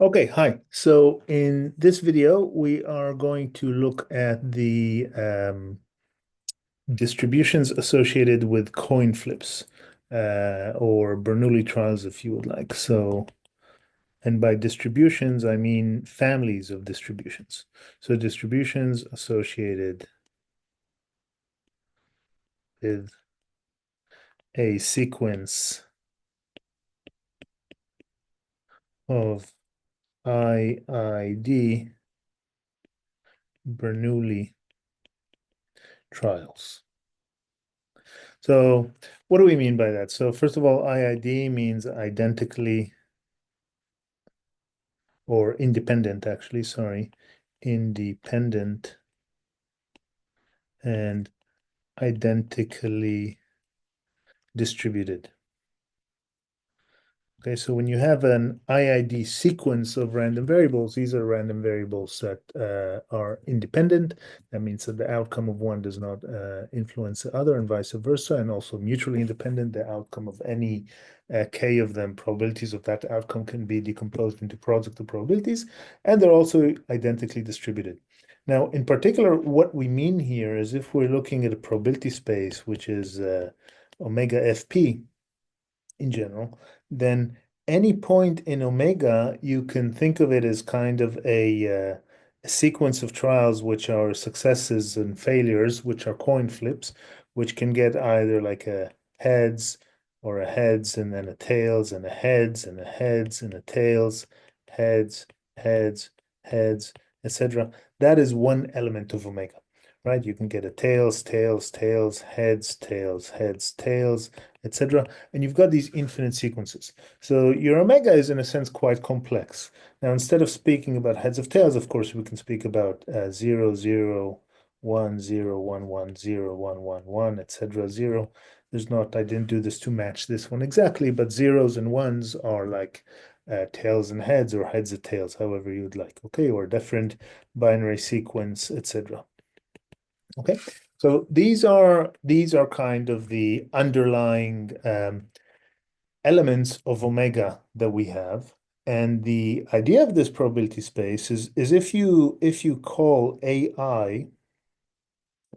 Okay, hi. So in this video, we are going to look at the distributions associated with coin flips, or Bernoulli trials, if you would like. So, and by distributions, I mean families of distributions. So distributions associated with a sequence of IID Bernoulli trials. So what do we mean by that? So first of all, IID means identically or independent, actually, sorry, independent and identically distributed. Okay, so when you have an IID sequence of random variables, these are random variables that are independent. That means that the outcome of one does not influence the other and vice versa, and also mutually independent. The outcome of any k of them, probabilities of that outcome can be decomposed into product of probabilities, and they're also identically distributed. Now, in particular, what we mean here is if we're looking at a probability space, which is omega fp, in general, then any point in omega, you can think of it as kind of a sequence of trials which are successes and failures, which are coin flips, which can get either like a heads or a heads and then a tails and a heads and a heads and a tails, heads, heads, heads, etc. That is one element of omega, right? You can get a tails, tails, tails, heads, tails, heads, tails, etc. And you've got these infinite sequences. So your omega is in a sense quite complex. Now, instead of speaking about heads of tails, of course, we can speak about 0, 0, 1, 0, 1, 1, 0, 1, 1, 1, etc. 0. There's not, I didn't do this to match this one exactly, but zeros and ones are like tails and heads or heads and tails, however you'd like, okay, or different binary sequence, etc. Okay, so these are kind of the underlying elements of omega that we have. And the idea of this probability space is if you call AI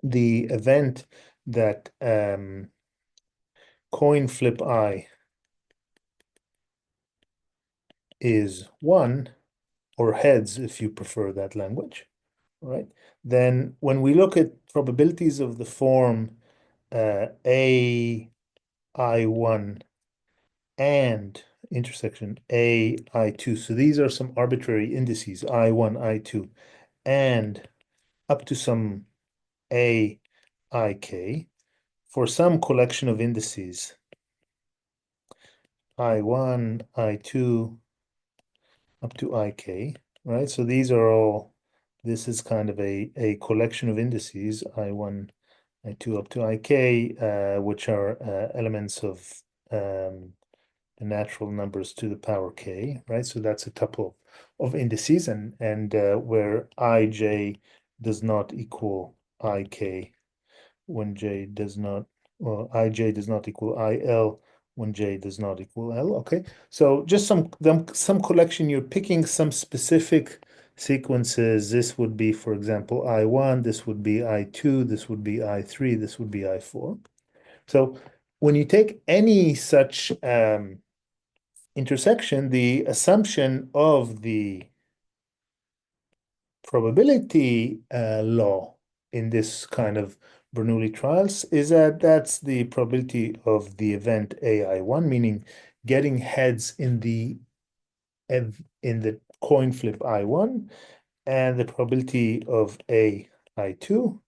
the event that coin flip I is one, or heads if you prefer that language, right? Then when we look at probabilities of the form A I1 and intersection A, I2. So these are some arbitrary indices, I1, I2, and up to some A, IK for some collection of indices, I1, I2, up to IK, right? So these are all, this is kind of a collection of indices, I1, I2, up to IK, which are elements of the natural numbers to the power k, right? So that's a tuple of indices, and where ij does not equal ik when j does not, well, ij does not equal il when j does not equal l. Okay, so just some collection. You're picking some specific sequences. This would be, for example, I1. This would be I2. This would be I3. This would be I4. So when you take any such intersection, the assumption of the probability law in this kind of Bernoulli trials is that that's the probability of the event AI1, meaning getting heads in the coin flip I1, and the probability of AI2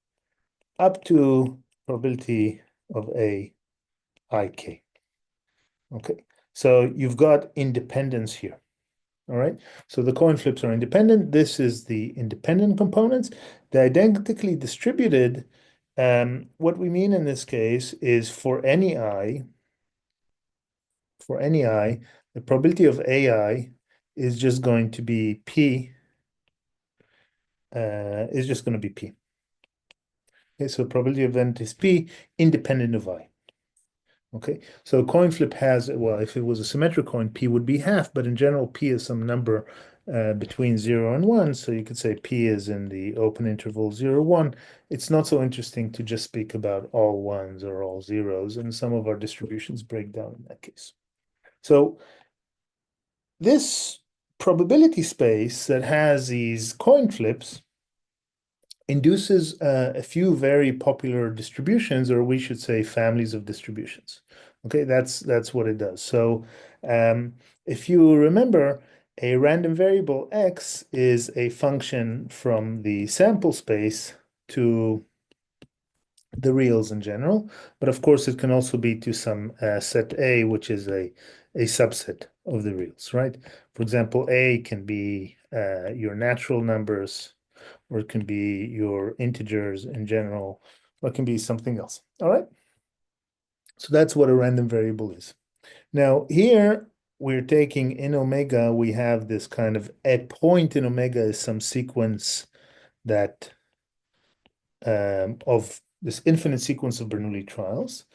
up to probability of AIK. Okay, so you've got independence here. All right. So the coin flips are independent. This is the independent components. The identically distributed, what we mean in this case is for any I, the probability of AI is just going to be P, is just going to be P. Okay, so probability of event is P independent of I. Okay, so a coin flip has, well, if it was a symmetric coin, P would be half, but in general, P is some number between 0 and 1. So you could say P is in the open interval 0, 1. It's not so interesting to just speak about all ones or all zeros, and some of our distributions break down in that case. So this probability space that has these coin flips induces a few very popular distributions, or we should say families of distributions. Okay, that's what it does. So if you remember, a random variable x is a function from the sample space to the reals in general, but of course it can also be to some set A, which is a subset of the reals, right? For example, A can be your natural numbers, or it can be your integers in general, or it can be something else. All right. So that's what a random variable is. Now here we're taking in omega, we have this kind of a point in omega is some sequence that of this infinite sequence of Bernoulli trials.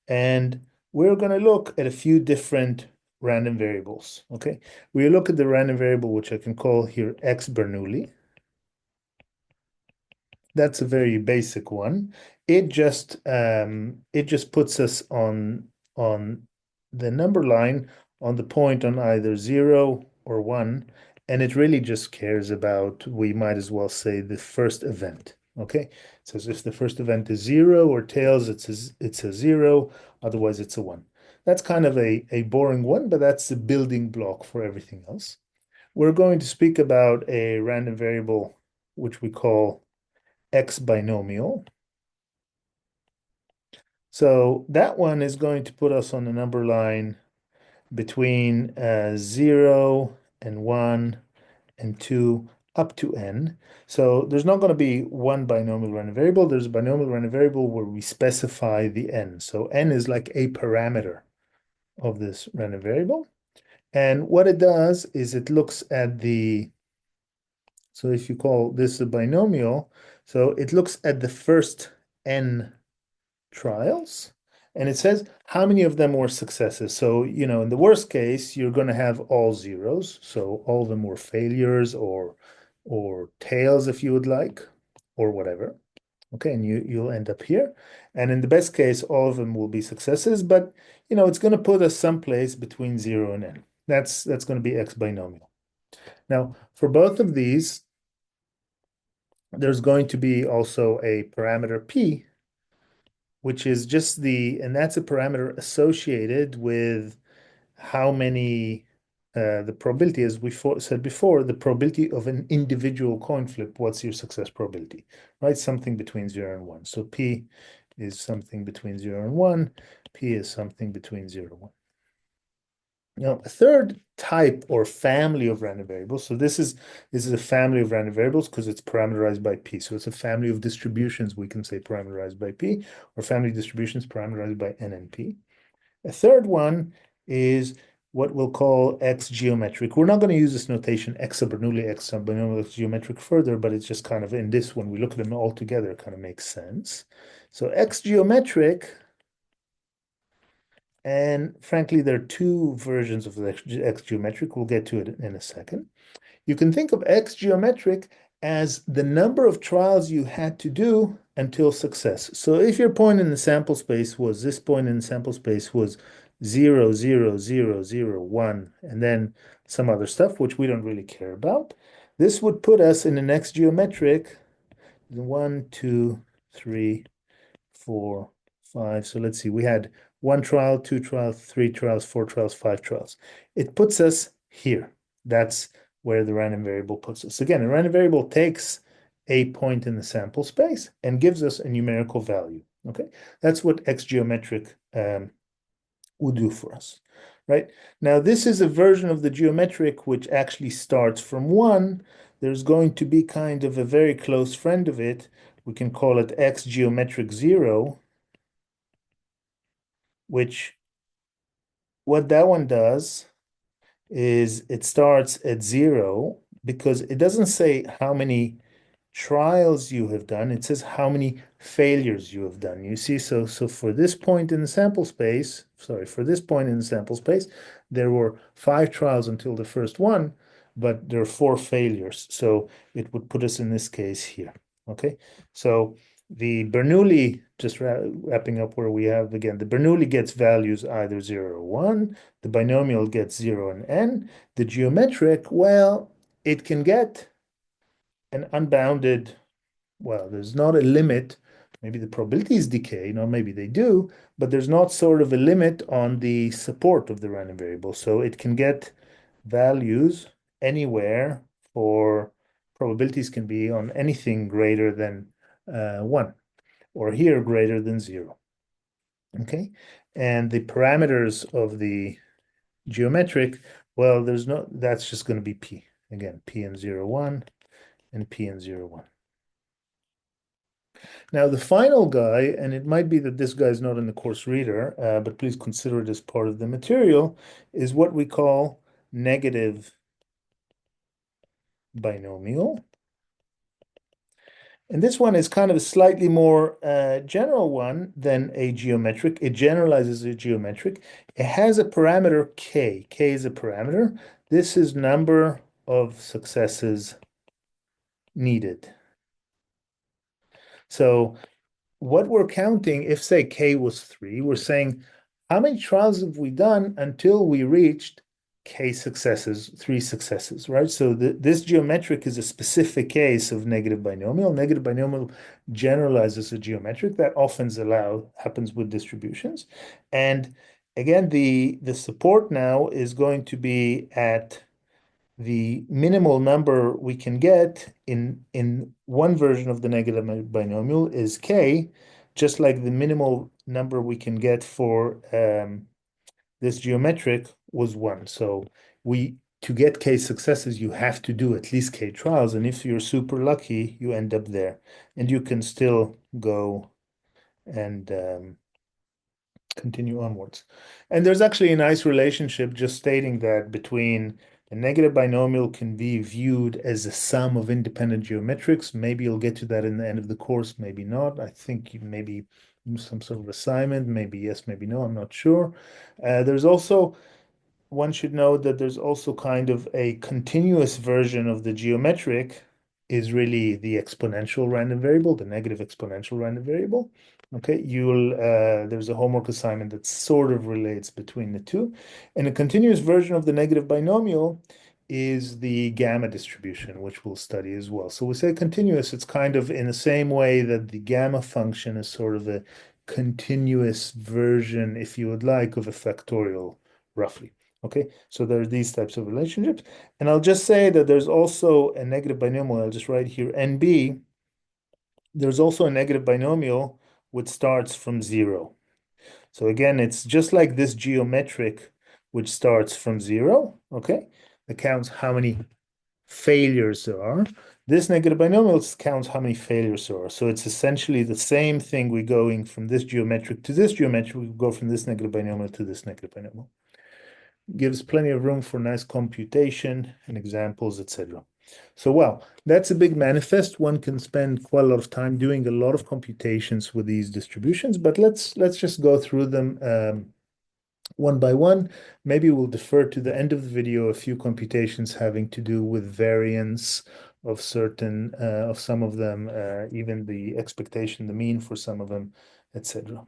And we're going to look at a few different random variables. Okay. We look at the random variable, which I can call here x Bernoulli. That's a very basic one. It just puts us on the number line on the point on either 0 or 1, and it really just cares about, we might as well say, the first event. Okay, so if the first event is 0 or tails, it's a 0, otherwise it's a 1. That's kind of a boring one, but that's the building block for everything else. We're going to speak about a random variable which we call x binomial. So that one is going to put us on the number line between 0 and 1 and 2 up to n. So there's not going to be one binomial random variable. There's a binomial random variable where we specify the n. So n is like a parameter of this random variable. And what it does is it looks at the, so if you call this a binomial, so it looks at the first n trials, and it says how many of them were successes. So, in the worst case, you're going to have all zeros. So all of them were failures or tails, if you would like, or whatever. Okay, and you'll end up here. And in the best case, all of them will be successes, but it's going to put us someplace between 0 and n. That's going to be x binomial. Now, for both of these, there's going to be also a parameter p, which is just and that's a parameter associated with how many, the probability, as we said before, the probability of an individual coin flip. What's your success probability, right? Something between 0 and 1. So P is something between 0 and 1. P is something between 0 and 1. Now, a third type or family of random variables. So this is a family of random variables because it's parameterized by P. So it's a family of distributions, we can say parameterized by P, or family distributions parameterized by N and P. A third one is what we'll call X geometric. We're not going to use this notation X sub Bernoulli, X sub binomial, X geometric further, but it's just kind of in this, when we look at them all together, it kind of makes sense. So X geometric, and frankly, there are two versions of the X geometric. We'll get to it in a second. You can think of X geometric as the number of trials you had to do until success. So if your point in the sample space was, this point in the sample space was 0, 0, 0, 0, 1, and then some other stuff, which we don't really care about, this would put us in an X geometric 1, 2, 3, 4, 5. So let's see, we had 1 trial, 2 trials, 3 trials, 4 trials, 5 trials. It puts us here. That's where the random variable puts us. Again, a random variable takes a point in the sample space and gives us a numerical value. Okay, that's what X geometric will do for us, right? Now, this is a version of the geometric which actually starts from 1. There's going to be kind of a very close friend of it. We can call it X geometric 0, which what that one does is it starts at 0 because it doesn't say how many trials you have done. It says how many failures you have done. You see, so for this point in the sample space, there were 5 trials until the first one, but there are 4 failures. So it would put us in this case here. Okay, so the Bernoulli, just wrapping up where we have again, the Bernoulli gets values either 0 or 1. The binomial gets 0 and n. The geometric, well, it can get an unbounded, well, there's not a limit. Maybe the probabilities decay, or maybe they do, but there's not sort of a limit on the support of the random variable. So it can get values anywhere for probabilities can be on anything greater than 1, or here greater than 0. Okay. And the parameters of the geometric, well, that's just going to be p. Again, p and 0, 1, and p and 0, 1. Now, the final guy, and it might be that this guy is not in the course reader, but please consider it as part of the material, is what we call negative binomial. And this one is kind of a slightly more general one than a geometric. It generalizes a geometric. It has a parameter k. K is a parameter. This is number of successes needed. So what we're counting, if say k was 3, we're saying how many trials have we done until we reached k successes, 3 successes, right? So this geometric is a specific case of negative binomial. Negative binomial generalizes a geometric. That often happens with distributions. And again, the support now is going to be at the minimal number we can get in one version of the negative binomial is k, just like the minimal number we can get for this geometric was 1. So to get k successes, you have to do at least k trials, and if you're super lucky, you end up there, and you can still go and continue onwards. And there's actually a nice relationship just stating that between the negative binomial can be viewed as a sum of independent geometrics. Maybe you'll get to that in the end of the course, maybe not. I think maybe some sort of assignment, maybe yes, maybe no, I'm not sure. There's also one should know that there's also kind of a continuous version of the geometric is really the exponential random variable, the negative exponential random variable. Okay, there's a homework assignment that sort of relates between the two. And a continuous version of the negative binomial is the gamma distribution, which we'll study as well. So we say continuous, it's kind of in the same way that the gamma function is sort of a continuous version, if you would like, of a factorial, roughly. Okay, so there are these types of relationships. And I'll just say that there's also a negative binomial. I'll just write here NB. There's also a negative binomial which starts from 0. So again, it's just like this geometric which starts from 0. Okay, it counts how many failures there are. This negative binomial counts how many failures there are. So it's essentially the same thing. We're going from this geometric to this geometric. We go from this negative binomial to this negative binomial. Gives plenty of room for nice computation and examples, etc. So, well, that's a big manifest. One can spend quite a lot of time doing a lot of computations with these distributions, but let's just go through them one by one. Maybe we'll defer to the end of the video a few computations having to do with variance of certain of some of them, even the expectation, the mean for some of them, etc.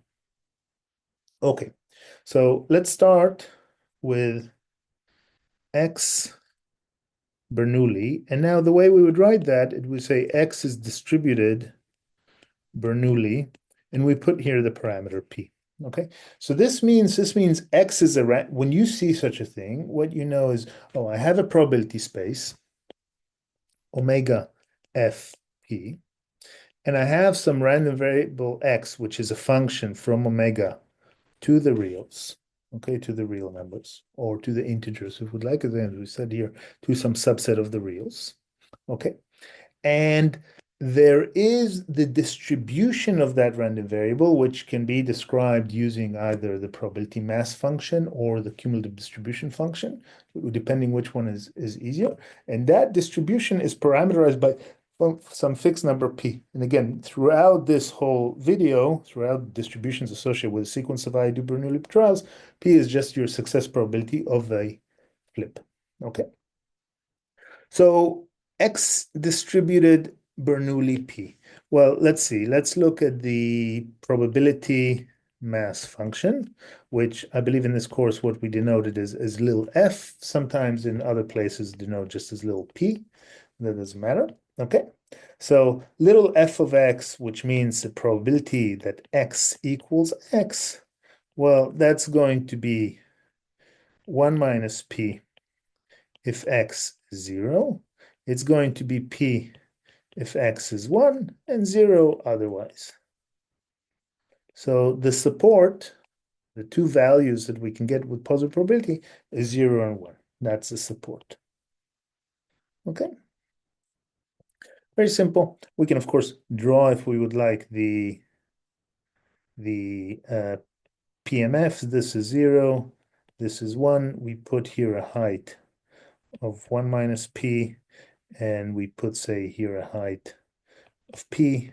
Okay, so let's start with X Bernoulli. And now the way we would write that, it would say X is distributed Bernoulli, and we put here the parameter P. Okay, so this means X is when you see such a thing, what you know is, oh, I have a probability space, omega F P, and I have some random variable X, which is a function from omega to the reals, okay, to the real numbers, or to the integers, if we'd like, as we said here, to some subset of the reals, okay? And there is the distribution of that random variable, which can be described using either the probability mass function or the cumulative distribution function, depending which one is easier. And that distribution is parameterized by some fixed number P. And again, throughout this whole video, throughout distributions associated with a sequence of IID Bernoulli trials, P is just your success probability of a flip. Okay. So X distributed Bernoulli P. Well, let's see. Let's look at the probability mass function, which I believe in this course what we denoted as little f. Sometimes in other places denote just as little p. That doesn't matter. Okay. So little f of x, which means the probability that x equals x, well, that's going to be 1 minus p if x is 0. It's going to be p if x is 1 and 0 otherwise. So the support, the two values that we can get with positive probability is 0 and 1. That's the support. Okay. Very simple. We can, of course, draw if we would like the PMFs. This is 0. This is 1. We put here a height of 1 minus p, and we put, say, here a height of p.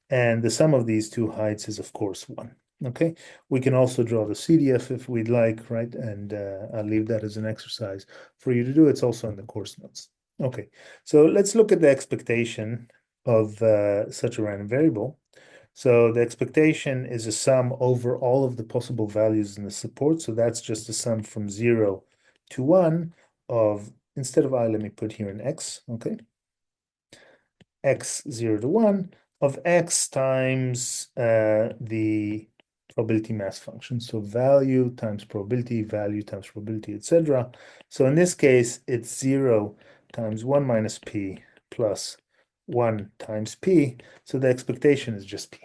And the sum of these two heights is, of course, 1. Okay, we can also draw the CDF if we'd like, right? And I'll leave that as an exercise for you to do. It's also in the course notes. Okay, so let's look at the expectation of such a random variable. So the expectation is a sum over all of the possible values in the support. So that's just a sum from 0 to 1 of, instead of I, let me put here an x, okay? X 0 to 1 of x times the probability mass function. So value times probability, etc. So in this case, it's 0 times 1 minus p plus 1 times p. So the expectation is just p.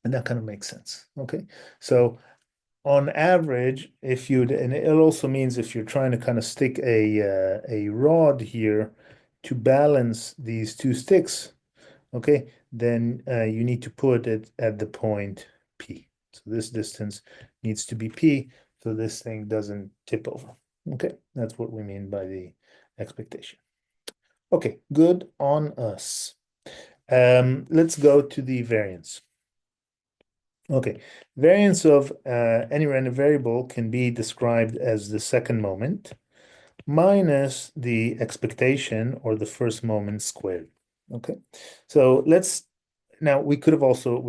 And that kind of makes sense. Okay. So on average, if you'd, and it also means if you're trying to kind of stick a rod here to balance these two sticks, okay, then you need to put it at the point P. So this distance needs to be P, so this thing doesn't tip over. Okay, that's what we mean by the expectation. Okay, good on us. Let's go to the variance. Okay, variance of any random variable can be described as the second moment minus the expectation or the first moment squared. Okay, so now we could have also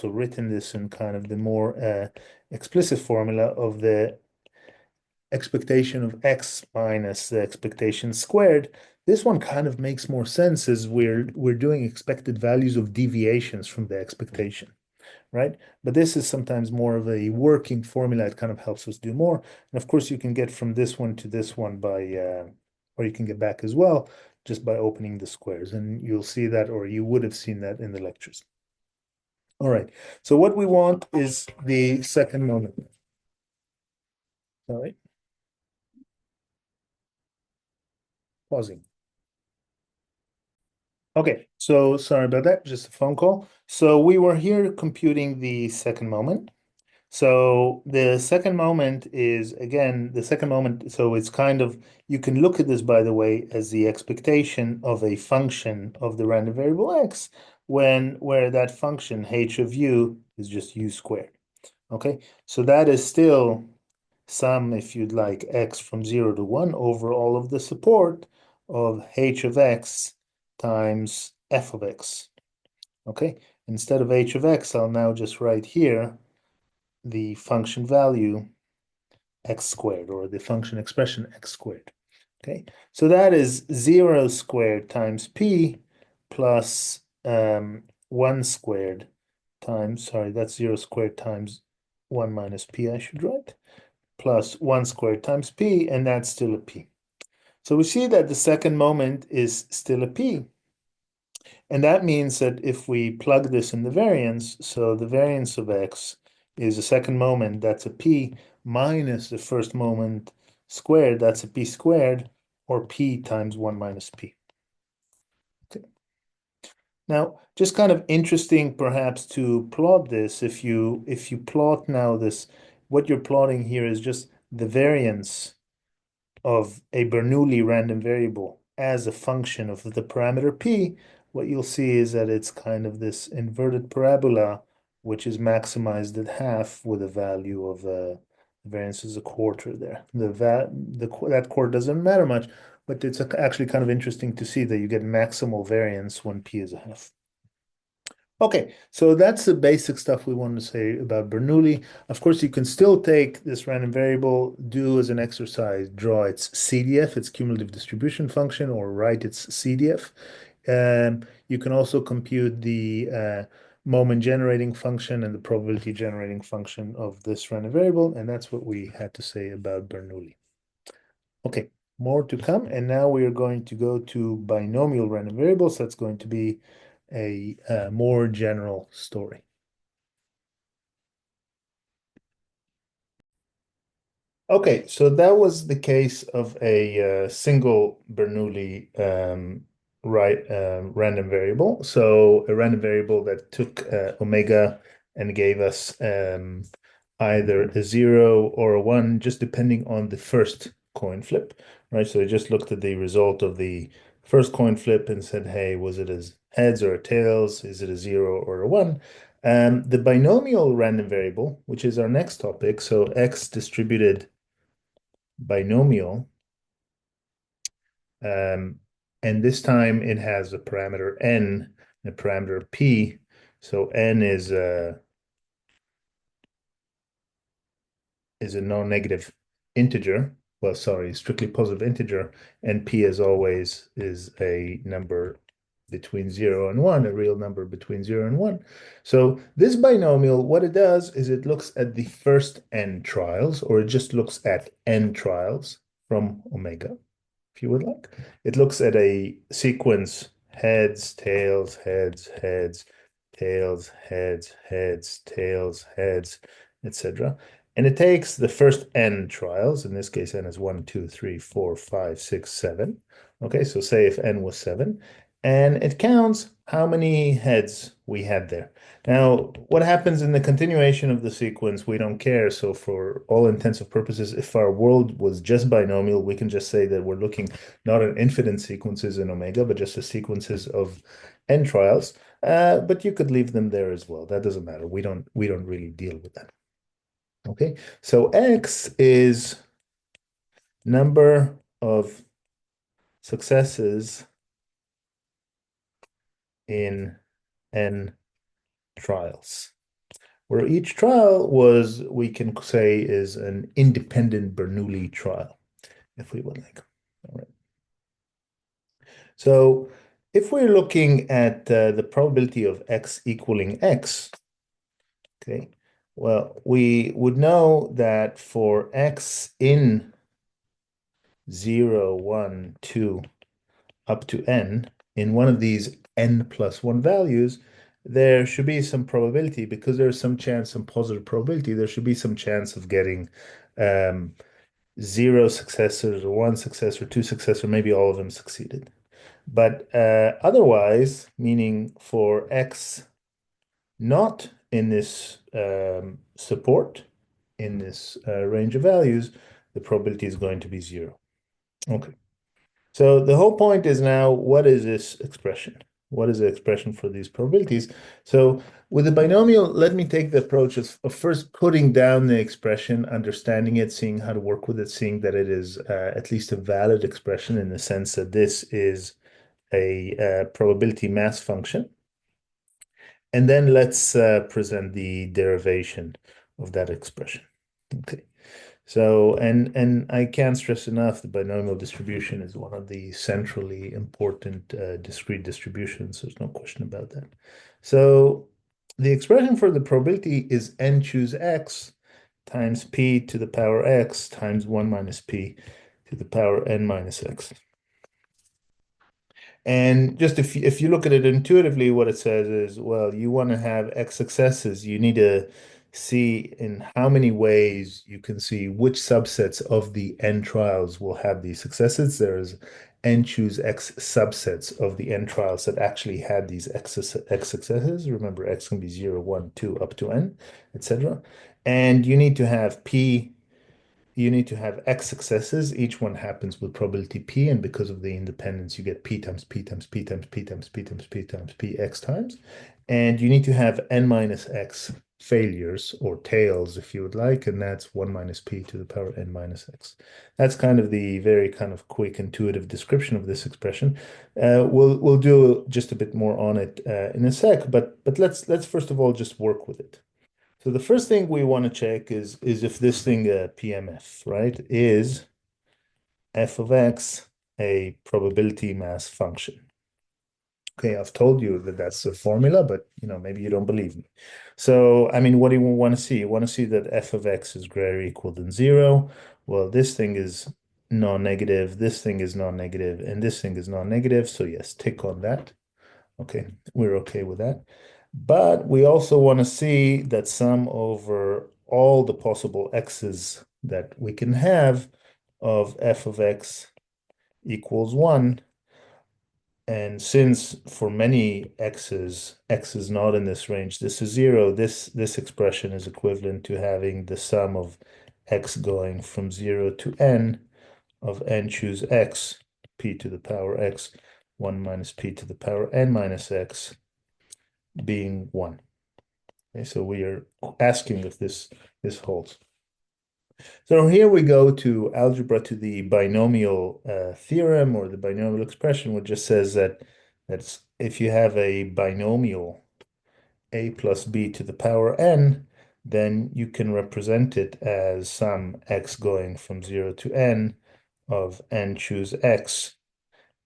written this in kind of the more explicit formula of the expectation of x minus the expectation squared. This one kind of makes more sense as we're doing expected values of deviations from the expectation, right? But this is sometimes more of a working formula. It kind of helps us do more. And of course, you can get from this one to this one by, or you can get back as well, just by opening the squares. And you'll see that, or you would have seen that in the lectures. All right. So what we want is the second moment. All right. Pausing. Okay. So sorry about that. Just a phone call. So we were here computing the second moment. So the second moment is, again, the second moment, so it's kind of, you can look at this, by the way, as the expectation of a function of the random variable x, where that function h of u is just u squared. Okay, so that is still sum, if you'd like, x from 0 to 1 over all of the support of h of x times f of x. Okay, instead of h of x, I'll now just write here the function value x squared, or the function expression x squared. Okay, so that is 0 squared times p plus 1 squared times, sorry, that's 0 squared times 1 minus p, I should write, plus 1 squared times p, and that's still a p. So we see that the second moment is still a p. And that means that if we plug this in the variance, so the variance of x is the second moment, that's a p, minus the first moment squared, that's a p squared, or p times 1 minus p. Okay. Now, just kind of interesting perhaps to plot this. If you plot now this, what you're plotting here is just the variance of a Bernoulli random variable as a function of the parameter p, what you'll see is that it's kind of this inverted parabola, which is maximized at half with a value of variance is a quarter there. That quarter doesn't matter much. but it's actually kind of interesting to see that you get maximal variance when P is a half. Okay, so that's the basic stuff we wanted to say about Bernoulli. Of course, you can still take this random variable, do as an exercise, draw its CDF, its cumulative distribution function, or write its CDF. You can also compute the moment generating function and the probability generating function of this random variable, and that's what we had to say about Bernoulli. Okay, more to come, and now we are going to go to binomial random variables. That's going to be a more general story. Okay, so that was the case of a single Bernoulli random variable. So a random variable that took omega and gave us either a 0 or a 1, just depending on the first coin flip, right? So I just looked at the result of the first coin flip and said, hey, was it as heads or tails? Is it a 0 or a 1? The binomial random variable, which is our next topic, so x distributed binomial, um, and this time it has a parameter n and a parameter p. So n is a non-negative integer. Well, sorry, strictly positive integer, and p, as always, is a number between 0 and 1, a real number between 0 and 1. So this binomial, what it does is it looks at the first n trials, or it just looks at n trials from omega, if you would like. It looks at a sequence heads, tails, heads, heads, tails, heads, heads, tails, heads, etc. And it takes the first n trials, in this case, n is 1, 2, 3, 4, 5, 6, 7. Okay, so say if n was 7, and it counts how many heads we had there. Now, what happens in the continuation of the sequence, we don't care. So for all intents and purposes, if our world was just binomial, we can just say that we're looking not at infinite sequences in omega, but just at sequences of n trials. But you could leave them there as well. That doesn't matter. We don't really deal with that. Okay, so x is number of successes in n trials, where each trial was, we can say, is an independent Bernoulli trial, if we would like. All right. So if we're looking at the probability of x equaling x, okay, well, we would know that for x in 0, 1, 2, up to n, in one of these n plus 1 values, there should be some probability, because there's some chance, some positive probability, there should be some chance of getting 0 successors or 1 successor, 2 successor, maybe all of them succeeded. But otherwise, meaning for x not in this support, in this range of values, the probability is going to be 0. Okay. So the whole point is now, what is this expression? What is the expression for these probabilities? So with the binomial, let me take the approach of first putting down the expression, understanding it, seeing how to work with it, seeing that it is at least a valid expression in the sense that this is a probability mass function. And then let's present the derivation of that expression. Okay. So, and I can't stress enough, the binomial distribution is one of the centrally important discrete distributions. There's no question about that. So the expression for the probability is n choose x times p to the power x times 1 minus p to the power n minus x. And just if you look at it intuitively, what it says is, well, you want to have x successes. You need to see in how many ways you can see which subsets of the n trials will have these successes. There's n choose x subsets of the n trials that actually had these x successes. Remember, x can be 0, 1, 2, up to n, etc. And you need to have p you need to have x successes. Each one happens with probability p, and because of the independence, you get p times p times p times p times p times p times p x times. And you need to have n minus x failures or tails, if you would like, and that's 1 minus p to the power n minus x. That's kind of the very kind of quick, intuitive description of this expression. We'll do just a bit more on it in a sec, but let's first of all just work with it. So the first thing we want to check is if this thing PMF, right, is f of x a probability mass function. Okay, I've told you that that's a formula, but maybe you don't believe me. So, I mean, what do you want to see? You want to see that f of x is greater or equal than 0. Well, this thing is non-negative, this thing is non-negative, and this thing is non-negative. So yes, tick on that. Okay, we're okay with that. But we also want to see that sum over all the possible x's that we can have of f of x equals 1. And since for many x's, x is not in this range, this is 0, this expression is equivalent to having the sum of x going from 0 to n of n choose x, p to the power x, 1 minus p to the power n minus x, being 1. Okay, so we are asking if this holds. So here we go to algebra to the binomial theorem or the binomial expression, which just says that if you have a binomial a plus b to the power n, then you can represent it as some x going from 0 to n of n choose x,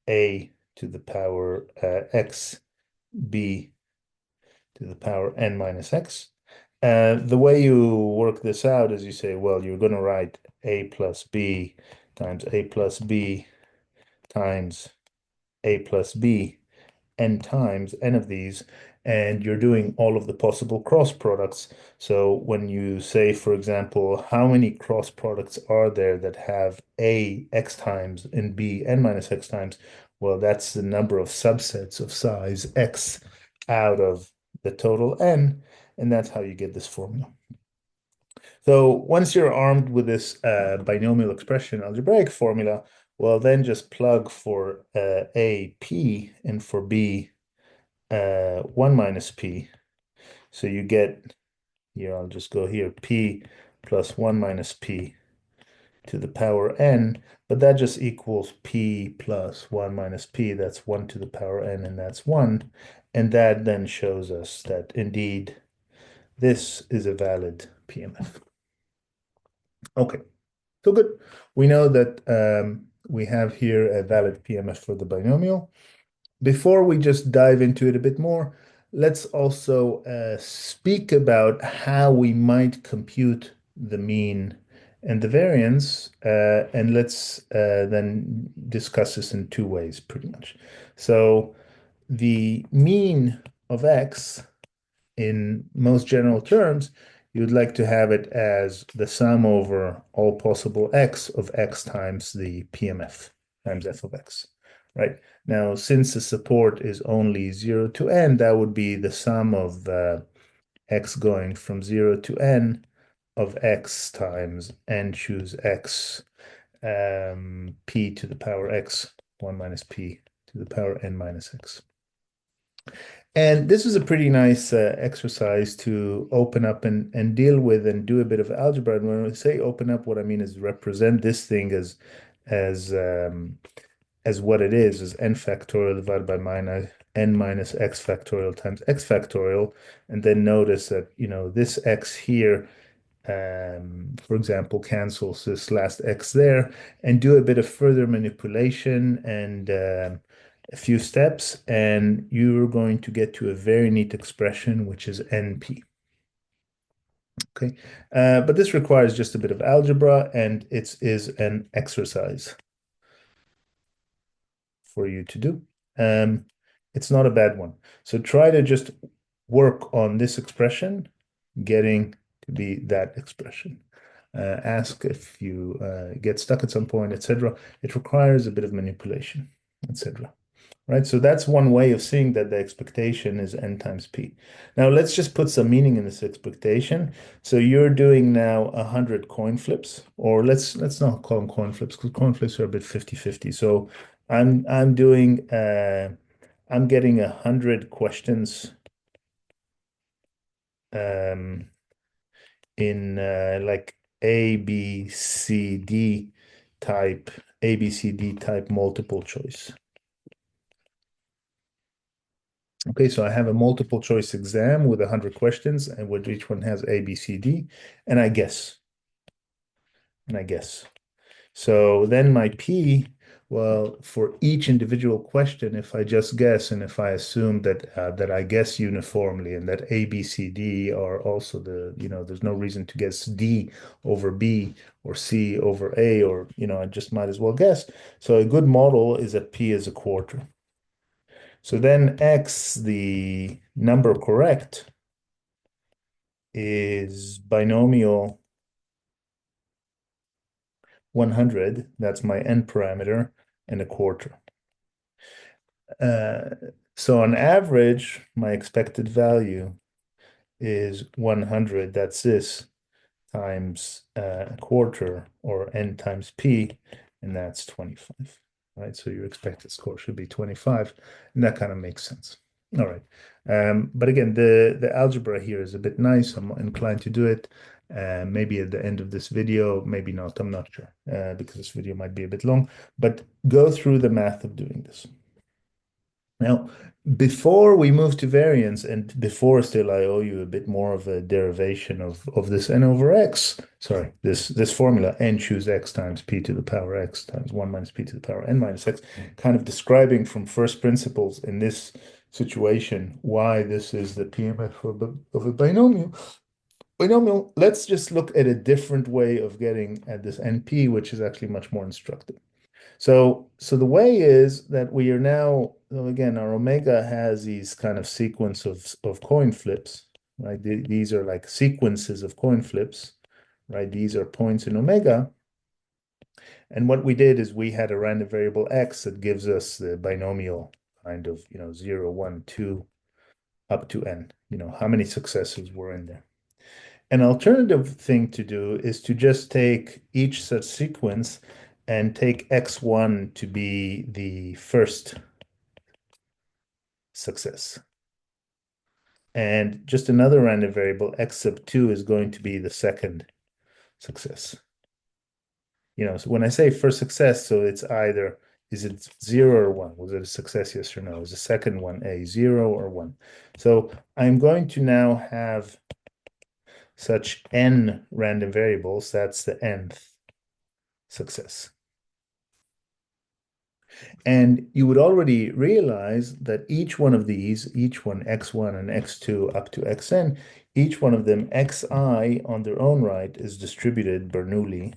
a to the power x, b to the power n minus x. The way you work this out is you say, well, you're going to write a plus b times a plus b times a plus b n times n of these, and you're doing all of the possible cross products. So when you say, for example, how many cross products are there that have a x times and b n minus x times, well, that's the number of subsets of size x out of the total n, and that's how you get this formula. So once you're armed with this binomial expression algebraic formula, well, then just plug for a p and for b 1 minus p. So you get, here, I'll just go here, p plus 1 minus p to the power n, but that just equals p plus 1 minus p. That's 1 to the power n, and that's 1. And that then shows us that indeed this is a valid PMF. Okay, so good. We know that we have here a valid PMF for the binomial. Before we just dive into it a bit more, let's also speak about how we might compute the mean and the variance, and let's then discuss this in two ways, pretty much. So the mean of x, in most general terms, you'd like to have it as the sum over all possible x of x times the PMF times f of x, right? Now, since the support is only 0 to n, that would be the sum of x going from 0 to n of x times n choose x, p to the power x, 1 minus p to the power n minus x. And this is a pretty nice exercise to open up and deal with and do a bit of algebra. And when I say open up, what I mean is represent this thing as what it is n factorial divided by minus n minus x factorial times x factorial. And then notice that, this x here, for example, cancels this last x there, and do a bit of further manipulation and a few steps, and you're going to get to a very neat expression, which is NP. Okay, but this requires just a bit of algebra, and it is an exercise for you to do. It's not a bad one. So try to just work on this expression, getting to be that expression. Ask if you get stuck at some point, etc. It requires a bit of manipulation, etc. right? So that's one way of seeing that the expectation is n times p. Now let's just put some meaning in this expectation. So you're doing now 100 coin flips, or let's not call them coin flips because coin flips are a bit 50-50. So I'm doing I'm getting 100 questions um, in like A, B, C, D type, A, B, C, D type multiple choice. Okay, so I have a multiple choice exam with 100 questions, and with each one has A, B, C, D, and I guess, and I guess. So then my P, well, for each individual question, if I just guess and if I assume that I guess uniformly and that A, B, C, D are also there's no reason to guess D over B or C over A, or I just might as well guess. So a good model is that P is a quarter. So then X, the number correct, is binomial 100. That's my n parameter and a quarter. Uh, so on average, my expected value is 100. That's this times a quarter, or n times p, and that's 25, right? So your expected score should be 25, and that kind of makes sense. All right. But again, the algebra here is a bit nice. I'm inclined to do it. Maybe at the end of this video, maybe not. I'm not sure because this video might be a bit long, but go through the math of doing this. Now, before we move to variance, and before still I owe you a bit more of a derivation of this n over x, sorry, this formula, n choose x times p to the power x times 1 minus p to the power n minus x, kind of describing from first principles in this situation why this is the PMF of a binomial. Let's just look at a different way of getting at this NP, which is actually much more instructive. So the way is that we are now, so again, our omega has these kind of sequence of coin flips, right? These are like sequences of coin flips, right? These are points in omega. And what we did is we had a random variable x that gives us the binomial kind of, 0, 1, 2, up to n, how many successes were in there. An alternative thing to do is to just take each such sequence and take x1 to be the first success. And just another random variable, x sub 2 is going to be the second success. So when I say first success, so it's either, is it 0 or 1? Was it a success, yes or no? Is the second one a 0 or 1? So I'm going to now have such n random variables. That's the nth success. And you would already realize that each one of these, each one x1 and x2 up to xn, each one of them xi on their own right is distributed Bernoulli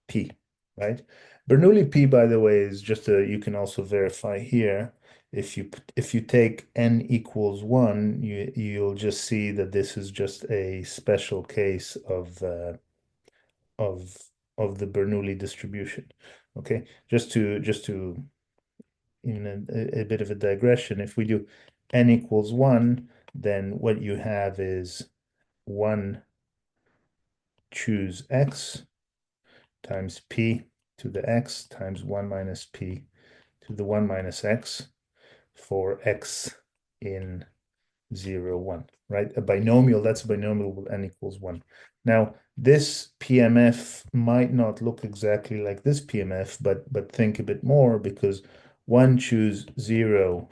p, right? Bernoulli p, by the way, is just you can also verify here. If you take n equals 1, you'll just see that this is just a special case of of the Bernoulli distribution. Okay, just to in a bit of a digression, if we do n equals 1, then what you have is 1 choose x times p to the x times 1 minus p to the 1 minus x for x in 0, 1, right? A binomial, that's a binomial with n equals 1. Now, this PMF might not look exactly like this PMF, but think a bit more, because 1 choose 0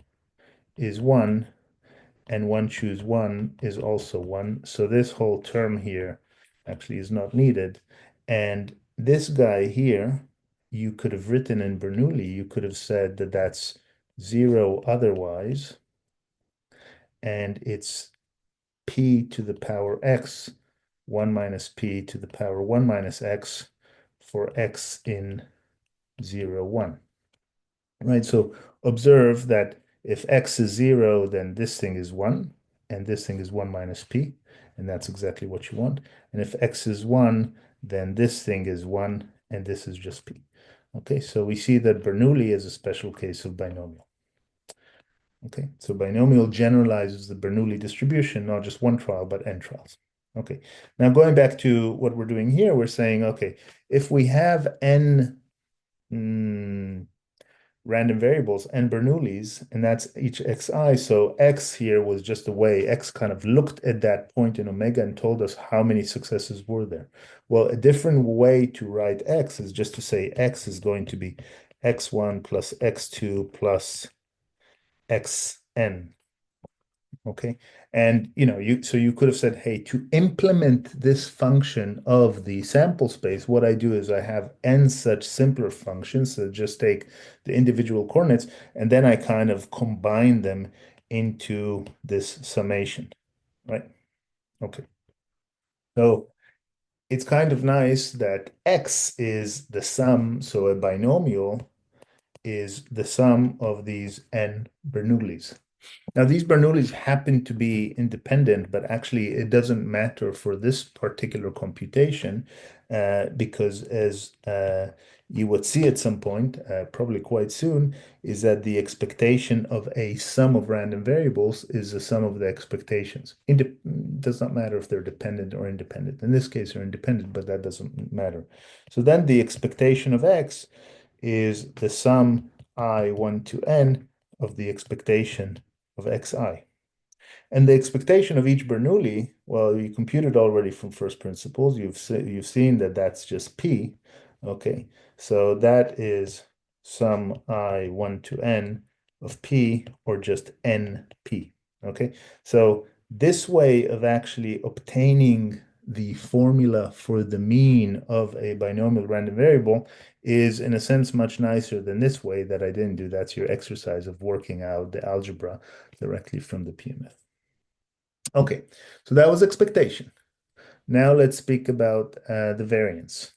is 1, and 1 choose 1 is also 1. So this whole term here actually is not needed. And this guy here, you could have written in Bernoulli, you could have said that that's 0 otherwise, and it's p to the power x, 1 minus p to the power 1 minus x for x in 0, 1. Right, so observe that if x is 0, then this thing is 1, and this thing is 1 minus p, and that's exactly what you want. And if x is 1, then this thing is 1, and this is just p. Okay, so we see that Bernoulli is a special case of binomial. Okay, so binomial generalizes the Bernoulli distribution, not just one trial, but n trials. Okay, now going back to what we're doing here, we're saying, okay, if we have n random variables and Bernoullis, and that's each xi. So x here was just a way, x kind of looked at that point in omega and told us how many successes were there. Well, a different way to write x is just to say x is going to be x1 plus x2 plus xn. Okay. And so you could have said, hey, to implement this function of the sample space, what I do is I have n such simpler functions that just take the individual coordinates and then I kind of combine them into this summation, right? Okay. So it's kind of nice that x is the sum. So a binomial is the sum of these n Bernoullis. Now, these Bernoullis happen to be independent, but actually it doesn't matter for this particular computation because as you would see at some point, probably quite soon, is that the expectation of a sum of random variables is the sum of the expectations. It does not matter if they're dependent or independent. In this case, they're independent, but that doesn't matter. So then the expectation of x is the sum I1 to n of the expectation of xi. And the expectation of each Bernoulli, well, you computed already from first principles. You've seen that that's just p. Okay, so that is sum I1 to n of p, or just np. Okay, so this way of actually obtaining the formula for the mean of a binomial random variable is, in a sense, much nicer than this way that I didn't do. That's your exercise of working out the algebra directly from the PMF. Okay, so that was expectation. Now let's speak about the variance.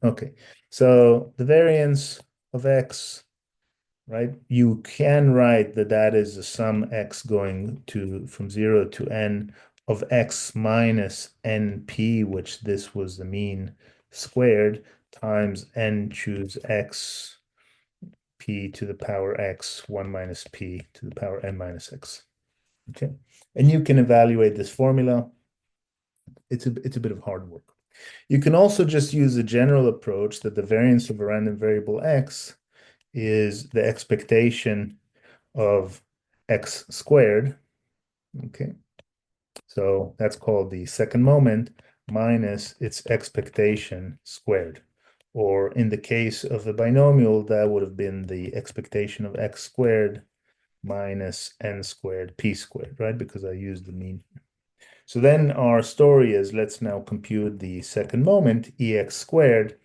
Okay, so the variance of x, right? You can write that that is the sum x going to from 0 to n of x minus np, which this was the mean squared, times n choose x p to the power x 1 minus p to the power n minus x. Okay, and you can evaluate this formula. It's a bit of hard work. You can also just use a general approach that the variance of a random variable x is the expectation of x squared. Okay, so that's called the second moment minus its expectation squared. Or in the case of the binomial, that would have been the expectation of x squared minus n squared p squared, right? Because I used the mean. So then our story is, let's now compute the second moment, ex squared,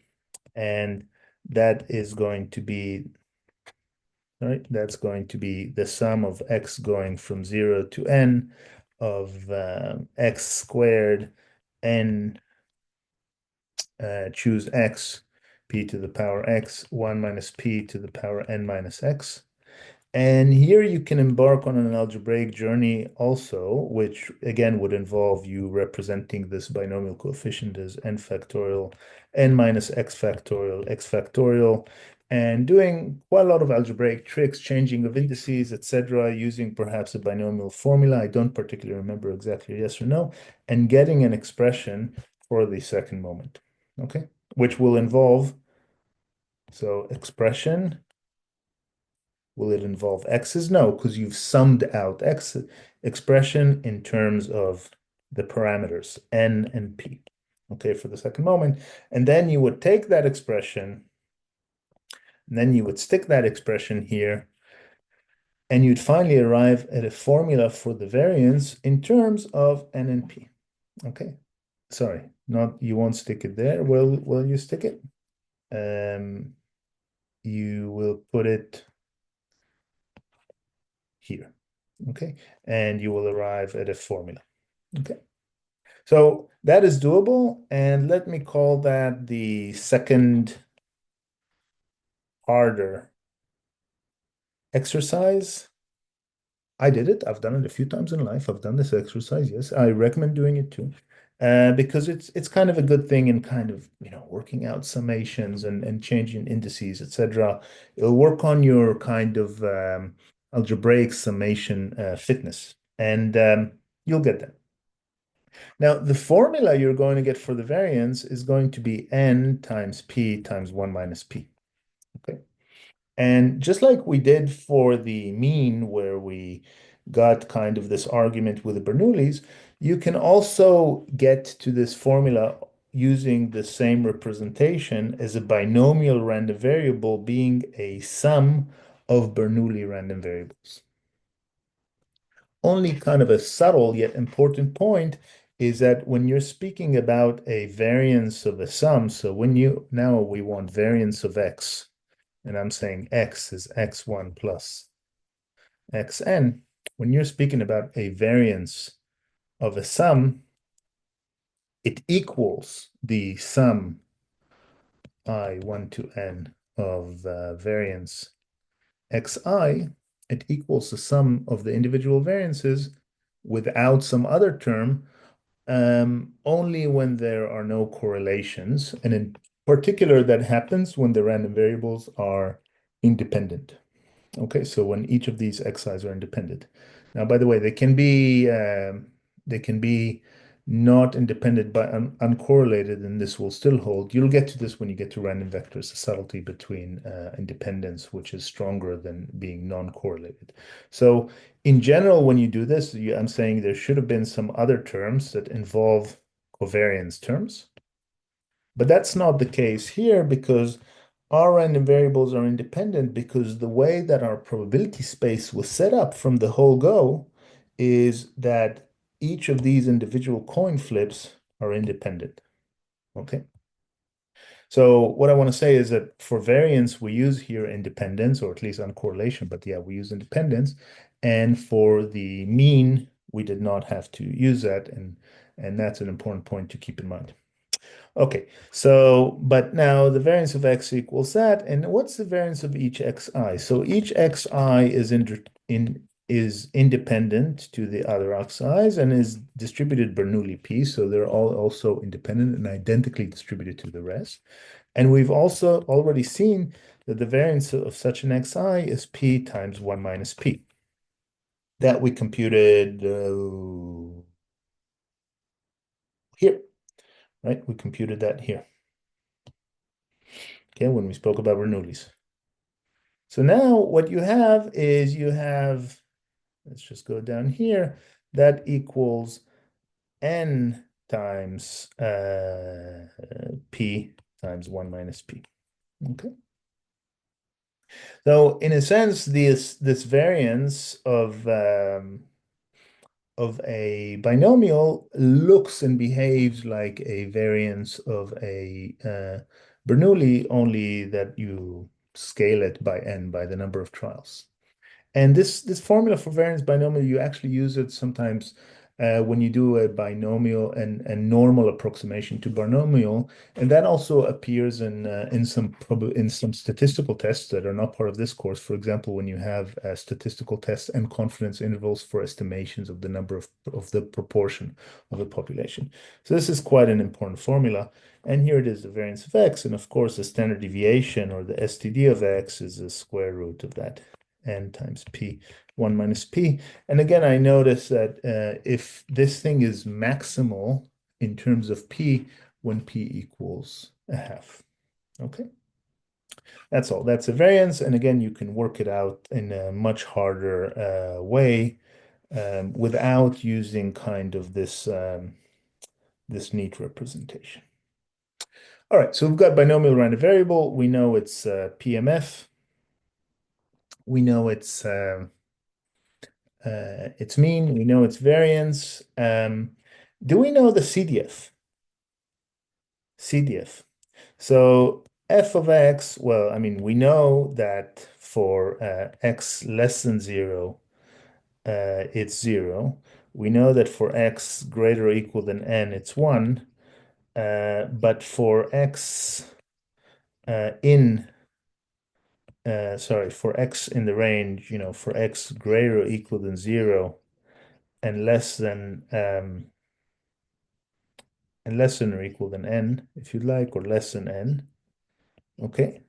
and that is going to be, right, that's going to be the sum of x going from 0 to n of x squared n, choose x, p to the power x, 1 minus p to the power n minus x. And here you can embark on an algebraic journey also, which again would involve you representing this binomial coefficient as n factorial, n minus x factorial, and doing quite a lot of algebraic tricks, changing of indices, etc., using perhaps a binomial formula. I don't particularly remember exactly yes or no, and getting an expression for the second moment, okay, which will involve, so expression. Will it involve x's? No, because you've summed out x expression in terms of the parameters n and p, okay, for the second moment. And then you would take that expression, and then you would stick that expression here, and you'd finally arrive at a formula for the variance in terms of n and p. Okay, sorry, not you won't stick it there. Will you stick it? You will put it here. Okay, and you will arrive at a formula. Okay, so that is doable, and let me call that the second harder exercise. I did it. I've done it a few times in life. I've done this exercise. Yes, I recommend doing it too. because it's kind of a good thing in kind of, working out summations and changing indices, etc. It'll work on your kind of algebraic summation fitness, and you'll get that. Now, the formula you're going to get for the variance is going to be n times p times 1 minus p. Okay. And just like we did for the mean, where we got kind of this argument with the Bernoullis, you can also get to this formula using the same representation as a binomial random variable being a sum of Bernoulli random variables. Only kind of a subtle yet important point is that when you're speaking about a variance of a sum, so now we want variance of x, and I'm saying x is x1 plus xn, when you're speaking about a variance of a sum, it equals the sum I1 to n of variance xi. It equals the sum of the individual variances without some other term, only when there are no correlations. And in particular, that happens when the random variables are independent. Okay, so when each of these xi's are independent. Now, by the way, they can be not independent but uncorrelated, and this will still hold. You'll get to this when you get to random vectors, the subtlety between independence, which is stronger than being non-correlated. So in general, when you do this, I'm saying there should have been some other terms that involve covariance terms. But that's not the case here because our random variables are independent, because the way that our probability space was set up from the whole go is that each of these individual coin flips are independent. Okay. So what I want to say is that for variance, we use here independence, or at least uncorrelation, but yeah, we use independence. And for the mean, we did not have to use that. And that's an important point to keep in mind. Okay, so, but now the variance of x equals that, and what's the variance of each xi? So each xi is independent to the other xi's and is distributed Bernoulli p, so they're all also independent and identically distributed to the rest. And we've also already seen that the variance of such an xi is p times 1 minus p. That we computed here, right? We computed that here. Okay, when we spoke about Bernoulli's. So now what you have is let's just go down here, that equals n times p times 1 minus p. Okay. So in a sense, this variance of a binomial looks and behaves like a variance of a Bernoulli, only that you scale it by n, by the number of trials. And this formula for variance binomial, you actually use it sometimes when you do a binomial and normal approximation to binomial, and that also appears in some statistical tests that are not part of this course. For example, when you have statistical tests and confidence intervals for estimations of the number of the proportion of the population. So this is quite an important formula. And here it is, the variance of x, and of course the standard deviation, or the STD of x, is the square root of that n times p, 1 minus p. And again, I notice that if this thing is maximal in terms of p when p equals a half. Okay. That's all. That's a variance. And again, you can work it out in a much harder way without using kind of this neat representation. All right, so we've got binomial random variable. We know it's PMF. We know it's mean, we know its variance. Do we know the CDF? CDF. So f of x, well, I mean, we know that for x less than 0, it's 0. We know that for x greater or equal than n, it's 1. But for x in for x in the range, for x greater or equal than 0 and less than and less than or equal than n, if you'd like, or less than n, okay?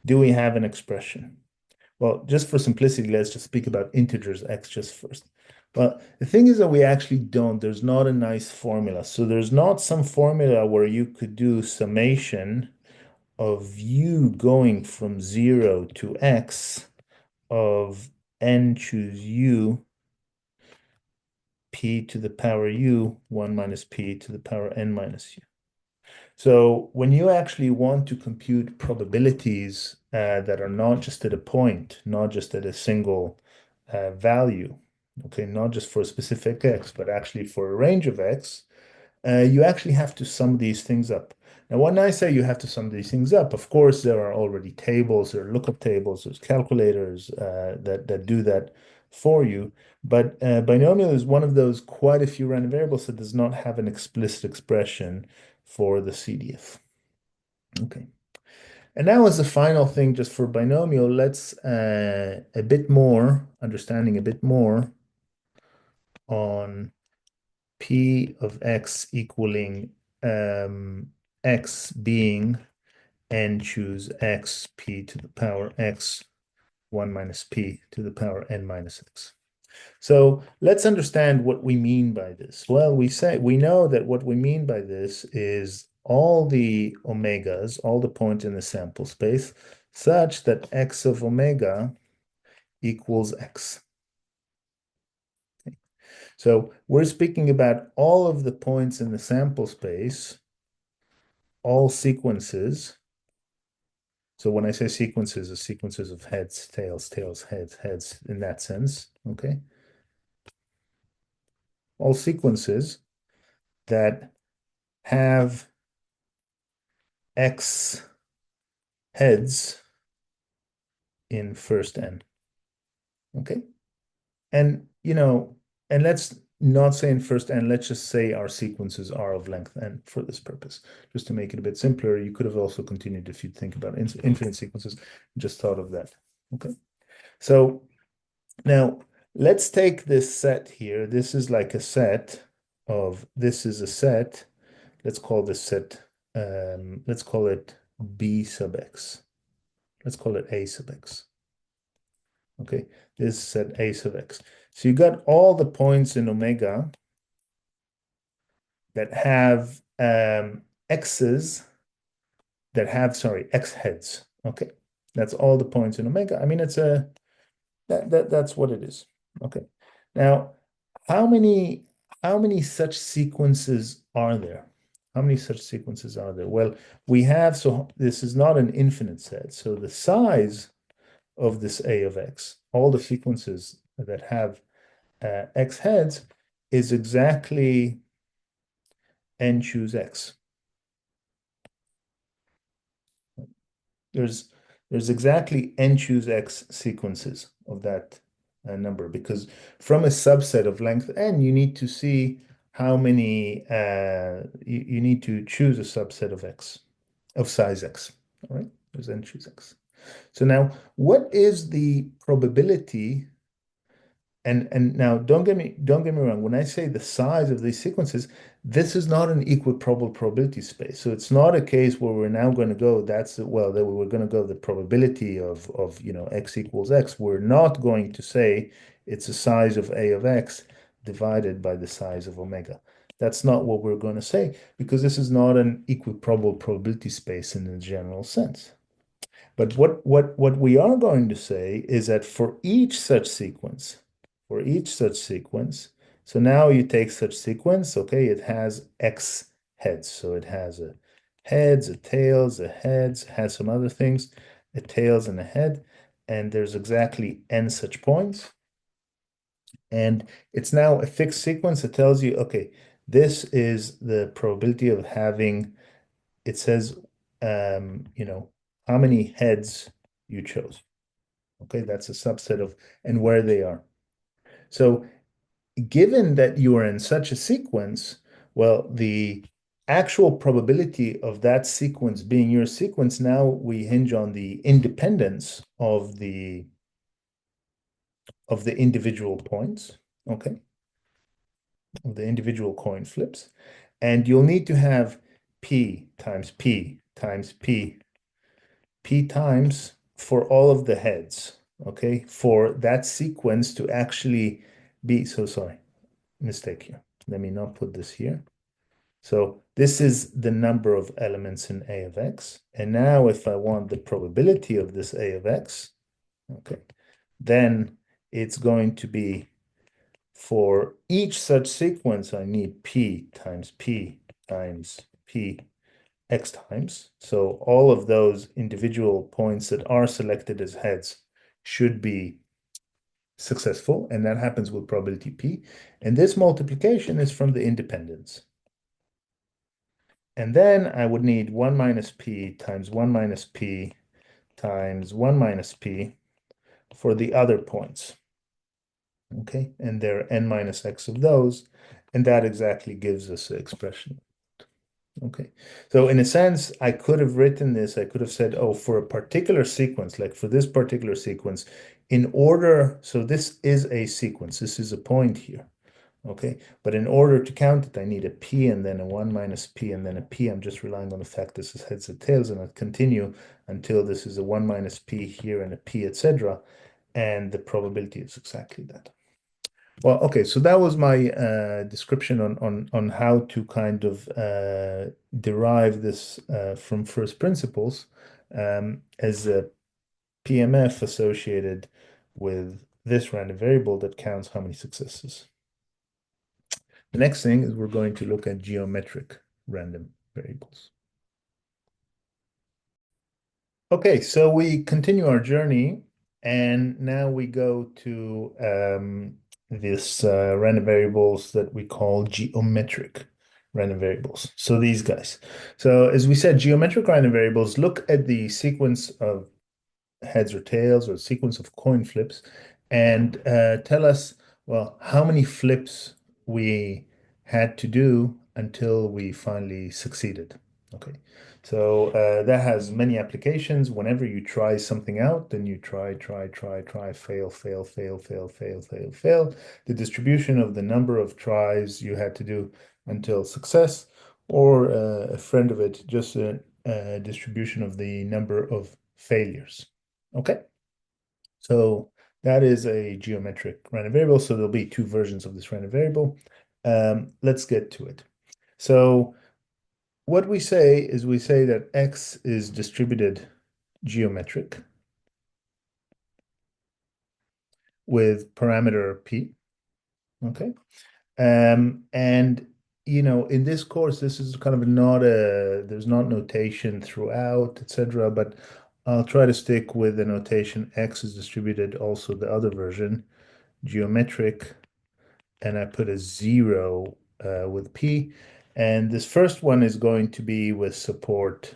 Do we have an expression? Well, just for simplicity, let's just speak about integers x just first. Well, the thing is that we actually don't. There's not a nice formula. So there's not some formula where you could do summation of u going from 0 to x of n choose u p to the power u 1 minus p to the power n minus u. So when you actually want to compute probabilities that are not just at a point, not just at a single value, okay, not just for a specific x, but actually for a range of x, you actually have to sum these things up. Now, when I say you have to sum these things up, of course, there are already tables, there are lookup tables, there's calculators that do that for you. But binomial is one of those quite a few random variables that does not have an explicit expression for the CDF. Okay. And now as the final thing, just for binomial, let's a bit more, understanding a bit more on P of x equaling x being n choose x p to the power x 1 minus p to the power n minus x. So let's understand what we mean by this. Well, we know that what we mean by this is all the omegas, all the points in the sample space, such that x of omega equals x. Okay. So we're speaking about all of the points in the sample space, all sequences. So when I say sequences, it's sequences of heads, tails, tails, heads, heads in that sense, okay? All sequences that have x heads in first n, okay? And, and let's not say in first n, let's just say our sequences are of length n for this purpose. Just to make it a bit simpler, you could have also continued if you think about infinite sequences, just thought of that, okay? So now let's take this set here. This is like a set of, this is a set. Let's call this set, let's call it B sub x. Let's call it A sub x. Okay, this is set A sub x. So you got all the points in omega that have x's that have, sorry, x heads. Okay, that's all the points in omega. I mean, it's a, that's what it is. Okay. Now, how many such sequences are there? How many such sequences are there? Well, we have, so this is not an infinite set. So the size of this A of x, all the sequences that have x heads, is exactly n choose x. There's exactly n choose x sequences of that number, because from a subset of length n, you need to see how many, you need to choose a subset of x, of size x. All right, there's n choose x. So now, what is the probability? And now don't get me wrong. When I say the size of these sequences, this is not an equiprobable probability space. So it's not a case where we're now going to go, well, that we're going to go the probability of x equals x. We're not going to say it's the size of A of x divided by the size of omega. That's not what we're going to say, because this is not an equiprobable probability space in the general sense. But what we are going to say is that for each such sequence, so now you take such sequence, okay, it has X heads. So it has a heads, a tails, a heads, has some other things, a tails and a head, and there's exactly n such points. And it's now a fixed sequence that tells you, okay, this is the probability of having, it says, how many heads you chose. Okay, that's a subset of, and where they are. So given that you are in such a sequence, well, the actual probability of that sequence being your sequence, now we hinge on the independence of the individual points, okay, of the individual coin flips. And you'll need to have P times P times P, P times for all of the heads, okay? For that sequence to actually be, so sorry, mistake here. Let me not put this here. So this is the number of elements in A of X. And now if I want the probability of this A of X, okay, then it's going to be for each such sequence, I need P times P times P X times. So all of those individual points that are selected as heads should be successful, and that happens with probability P. And this multiplication is from the independence. And then I would need 1 minus P times 1 minus P times 1 minus P for the other points. Okay, and there are n minus x of those, and that exactly gives us the expression. Okay, so in a sense, I could have written this, I could have said, oh, for a particular sequence, like for this particular sequence, in order, so this is a sequence, this is a point here. Okay, but in order to count it, I need a P and then a 1 minus P and then a P. I'm just relying on the fact this is heads and tails, and I'll continue until this is a 1 minus P here and a P, etc. And the probability is exactly that. Well, okay, so that was my description on how to kind of derive this from first principles as a PMF associated with this random variable that counts how many successes. The next thing is we're going to look at geometric random variables. Okay, so we continue our journey, and now we go to this random variables that we call geometric random variables. So these guys. So as we said, geometric random variables look at the sequence of heads or tails or sequence of coin flips and tell us, well, how many flips we had to do until we finally succeeded. Okay, so that has many applications. Whenever you try something out, then you try, fail, fail, fail, fail, fail, fail, fail. The distribution of the number of tries you had to do until success, or a friend of it, just a distribution of the number of failures. Okay, so that is a geometric random variable. So there'll be two versions of this random variable. Let's get to it. So what we say is we say that X is distributed geometric with parameter P. Okay. And in this course, this is kind of not there's not notation throughout, etc. But I'll try to stick with the notation X is distributed, also the other version, geometric, and I put a 0 with P. And this first one is going to be with support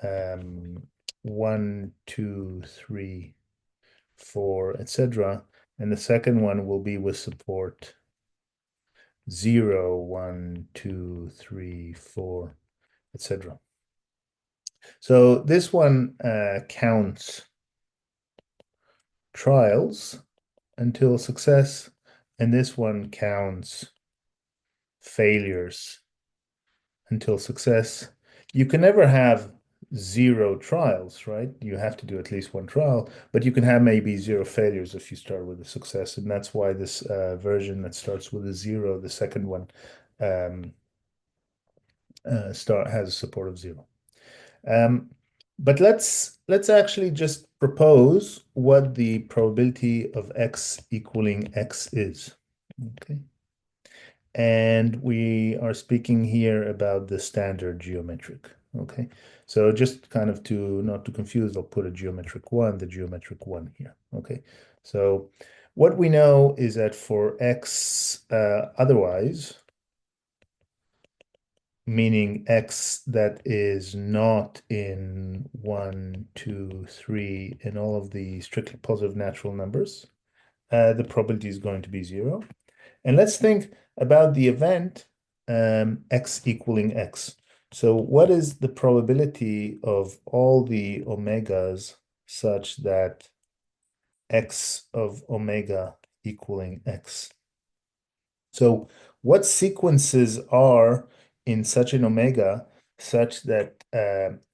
1, 2, 3, 4, etc. And the second one will be with support 0, 1, 2, 3, 4, etc. So this one counts trials until success, and this one counts failures until success. You can never have 0 trials, right? You have to do at least one trial, but you can have maybe 0 failures if you start with a success. And that's why this version that starts with a 0, the second one, has a support of 0. But let's actually just propose what the probability of X equaling X is. Okay. And we are speaking here about the standard geometric. Okay. So just kind of not to confuse, I'll put a geometric 1, the geometric 1 here. Okay. So what we know is that for X otherwise, meaning X that is not in 1, 2, 3, and all of the strictly positive natural numbers, the probability is going to be 0. And let's think about the event X equaling X. So what is the probability of all the omegas such that X of omega equaling X? So what sequences are in such an omega such that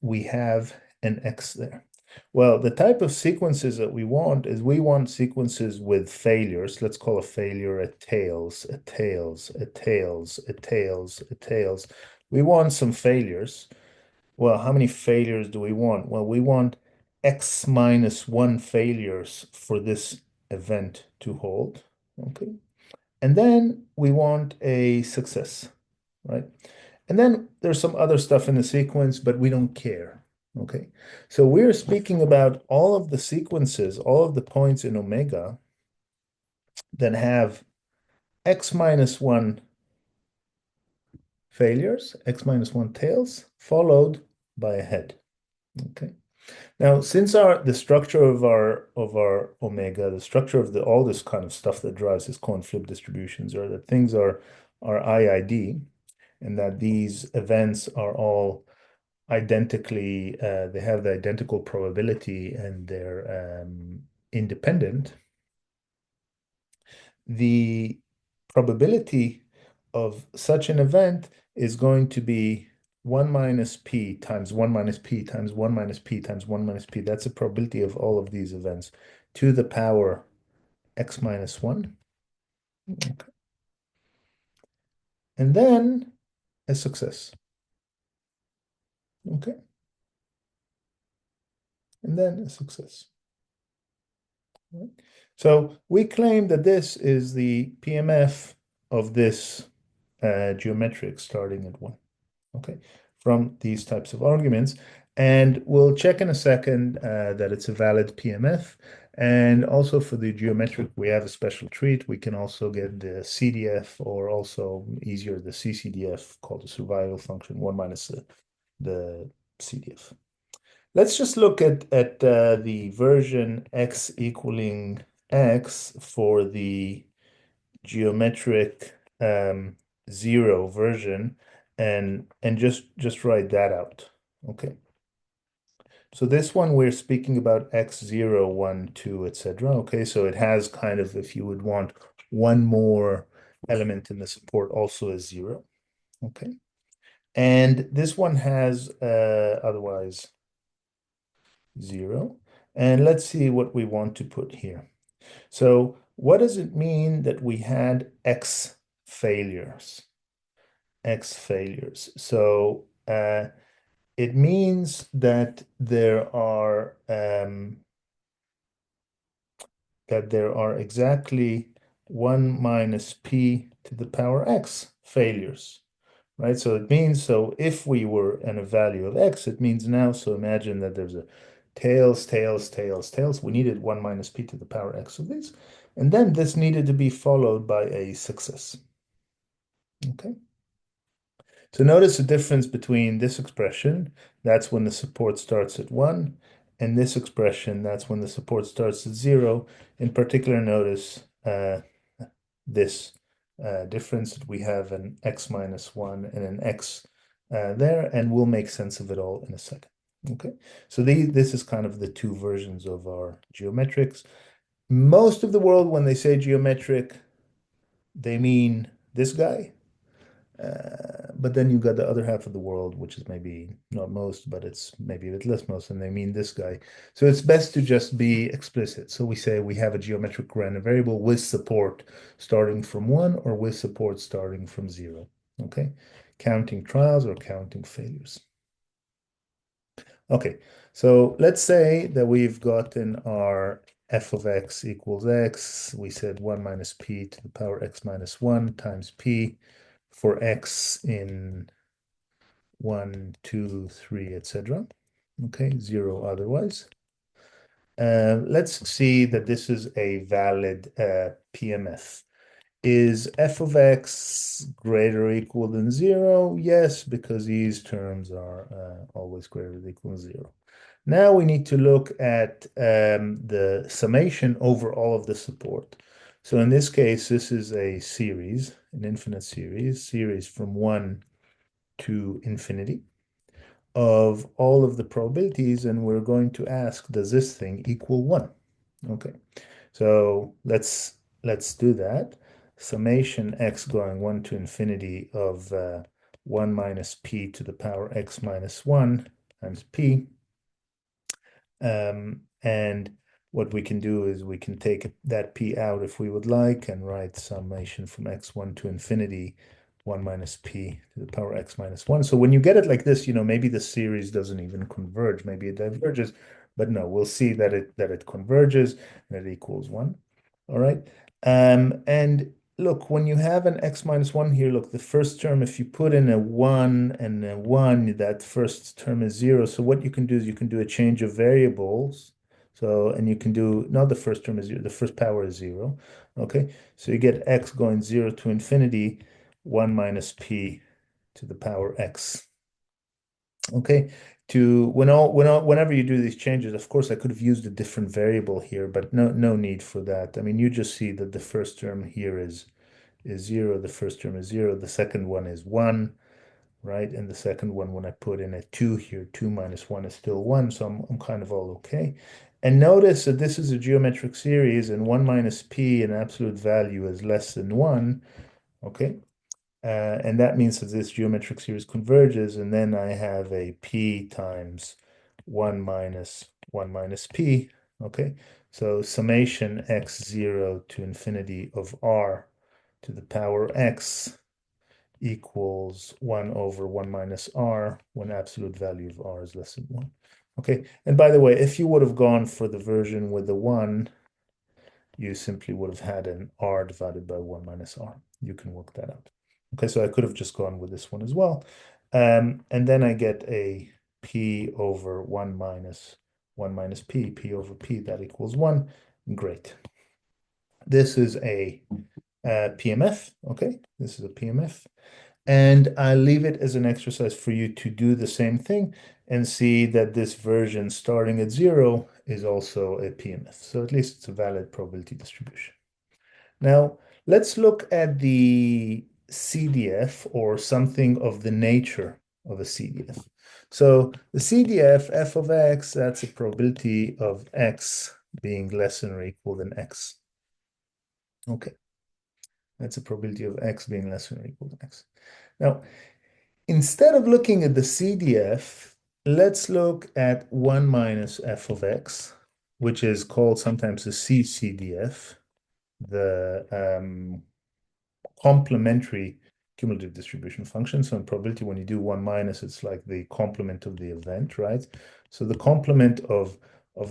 we have an x there? Well, the type of sequences that we want is we want sequences with failures. Let's call a failure a tails, a tails, a tails, a tails, a tails. We want some failures. Well, how many failures do we want? Well, we want x minus 1 failures for this event to hold. Okay. And then we want a success, right? And then there's some other stuff in the sequence, but we don't care. Okay. So we're speaking about all of the sequences, all of the points in omega that have x minus 1 failures, x minus 1 tails, followed by a head. Okay. Now, since the structure of our omega, the structure of the all this kind of stuff that drives this coin flip distributions, or that things are IID, and that these events are all identically, they have the identical probability and they're independent, the probability of such an event is going to be 1 minus p times 1 minus p times 1 minus p times 1 minus p. That's the probability of all of these events to the power x minus 1. Okay. And then a success. Okay. And then a success. Right. So we claim that this is the PMF of this geometric starting at 1. Okay, from these types of arguments. And we'll check in a second that it's a valid PMF. And also for the geometric, we have a special treat. We can also get the CDF, or also easier, the CCDF, called the survival function, 1 minus the CDF. Let's just look at the version x equaling x for the geometric 0 version, and just write that out. Okay. So this one we're speaking about x0, 1, 2, etc. Okay, so it has kind of, if you would want one more element in the support, also a 0. Okay. And this one has otherwise 0. And let's see what we want to put here. So what does it mean that we had x failures? X failures. So it means that there are exactly 1 minus p to the power x failures, right? So it means, so if we were in a value of x, it means now, so imagine that there's a tails, tails, tails, tails. We needed 1 minus p to the power x of these. And then this needed to be followed by a success. Okay. So notice the difference between this expression, that's when the support starts at 1, and this expression, that's when the support starts at 0. In particular, notice this difference. We have an x minus 1 and an x there, and we'll make sense of it all in a second. Okay, so this is kind of the two versions of our geometrics. Most of the world, when they say geometric, they mean this guy. But then you got the other half of the world, which is maybe not most, but it's maybe a bit less most, and they mean this guy. So it's best to just be explicit. So we say we have a geometric random variable with support starting from 1 or with support starting from 0. Okay, counting trials or counting failures. Okay, so let's say that we've gotten our f of x equals x. We said 1 minus p to the power x minus 1 times p for x in 1, 2, 3, etc. Okay, 0 otherwise. Let's see that this is a valid PMF. Is f of x greater or equal than 0? Yes, because these terms are always greater than or equal to 0. Now we need to look at the summation over all of the support. So in this case, this is a series, an infinite series from 1 to infinity of all of the probabilities, and we're going to ask, does this thing equal 1? Okay, so let's do that. summation x going 1 to infinity of 1 minus p to the power x minus 1 times p. And what we can do is we can take that p out if we would like and write summation from x1 to infinity 1 minus p to the power x minus 1. So when you get it like this, maybe the series doesn't even converge. Maybe it diverges. But no, we'll see that it converges and it equals 1. All right. And look, when you have an x minus 1 here, look, the first term, if you put in a 1 and a 1, that first term is 0. So what you can do is you can do a change of variables. So, and you can do, not the first term is 0, the first power is 0. Okay, so you get x going 0 to infinity, 1 minus p to the power x. Okay, whenever you do these changes, of course, I could have used a different variable here, but no need for that. I mean, you just see that the first term here is 0, the first term is 0, the second one is 1, right? And the second one, when I put in a 2 here, 2 minus 1 is still 1, so I'm kind of all okay. And notice that this is a geometric series, and 1 minus p in absolute value is less than 1, okay? And that means that this geometric series converges, and then I have a p times 1 minus p, okay? So summation x0 to infinity of r to the power x equals 1 over 1 minus r when absolute value of r is less than 1. Okay, and by the way, if you would have gone for the version with the 1, you simply would have had an r divided by 1 minus r. You can work that out. Okay, so I could have just gone with this one as well. And then I get a p over 1 minus p over p, that equals 1. Great. This is a PMF, okay? This is a PMF. And I leave it as an exercise for you to do the same thing and see that this version starting at 0 is also a PMF. So at least it's a valid probability distribution. Now, let's look at the CDF or something of the nature of a CDF. So the CDF, f of x, that's a probability of x being less than or equal than x. Okay. That's a probability of x being less than or equal to x. Now, instead of looking at the CDF, let's look at 1 minus f of x, which is called sometimes the CCDF, the complementary cumulative distribution function. So in probability, when you do 1 minus, it's like the complement of the event, right? So the complement of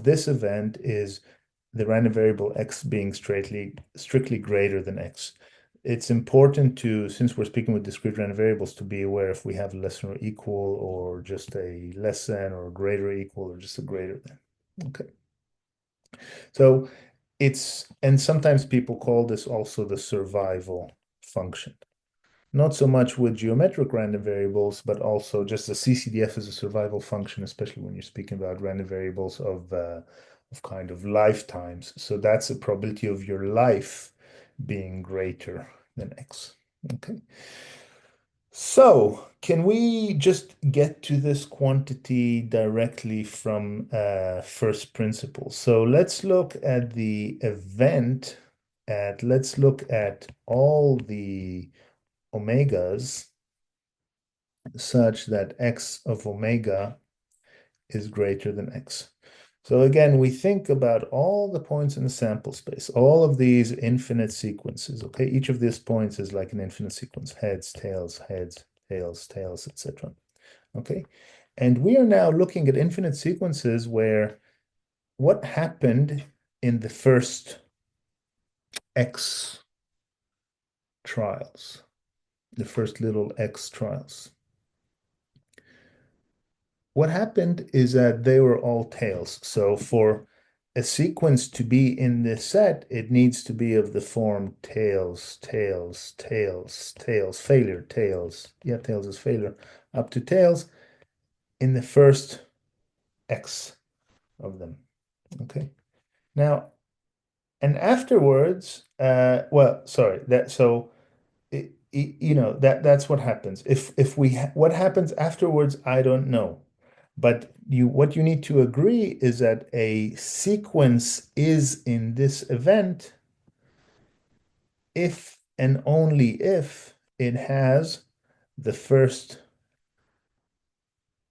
this event is the random variable x being strictly greater than x. It's important to, since we're speaking with discrete random variables, to be aware if we have less than or equal, or just a less than, or greater equal, or just a greater than. Okay. So and sometimes people call this also the survival function. Not so much with geometric random variables, but also just the CCDF is a survival function, especially when you're speaking about random variables of kind of lifetimes. So that's a probability of your life being greater than x. Okay. So can we just get to this quantity directly from first principles? So let's look at the event let's look at all the omegas such that x of omega is greater than x. So again, we think about all the points in the sample space, all of these infinite sequences, okay? Each of these points is like an infinite sequence, heads, tails, etc. Okay? And we are now looking at infinite sequences where what happened in the first x trials, the first little x trials. What happened is that they were all tails. So for a sequence to be in this set, it needs to be of the form tails, tails, tails, tails, failure, tails. Yeah, tails is failure, up to tails in the first X of them. Okay. Now, and afterwards, well, sorry, that's what happens. What happens afterwards, I don't know. But what you need to agree is that a sequence is in this event if and only if it has the first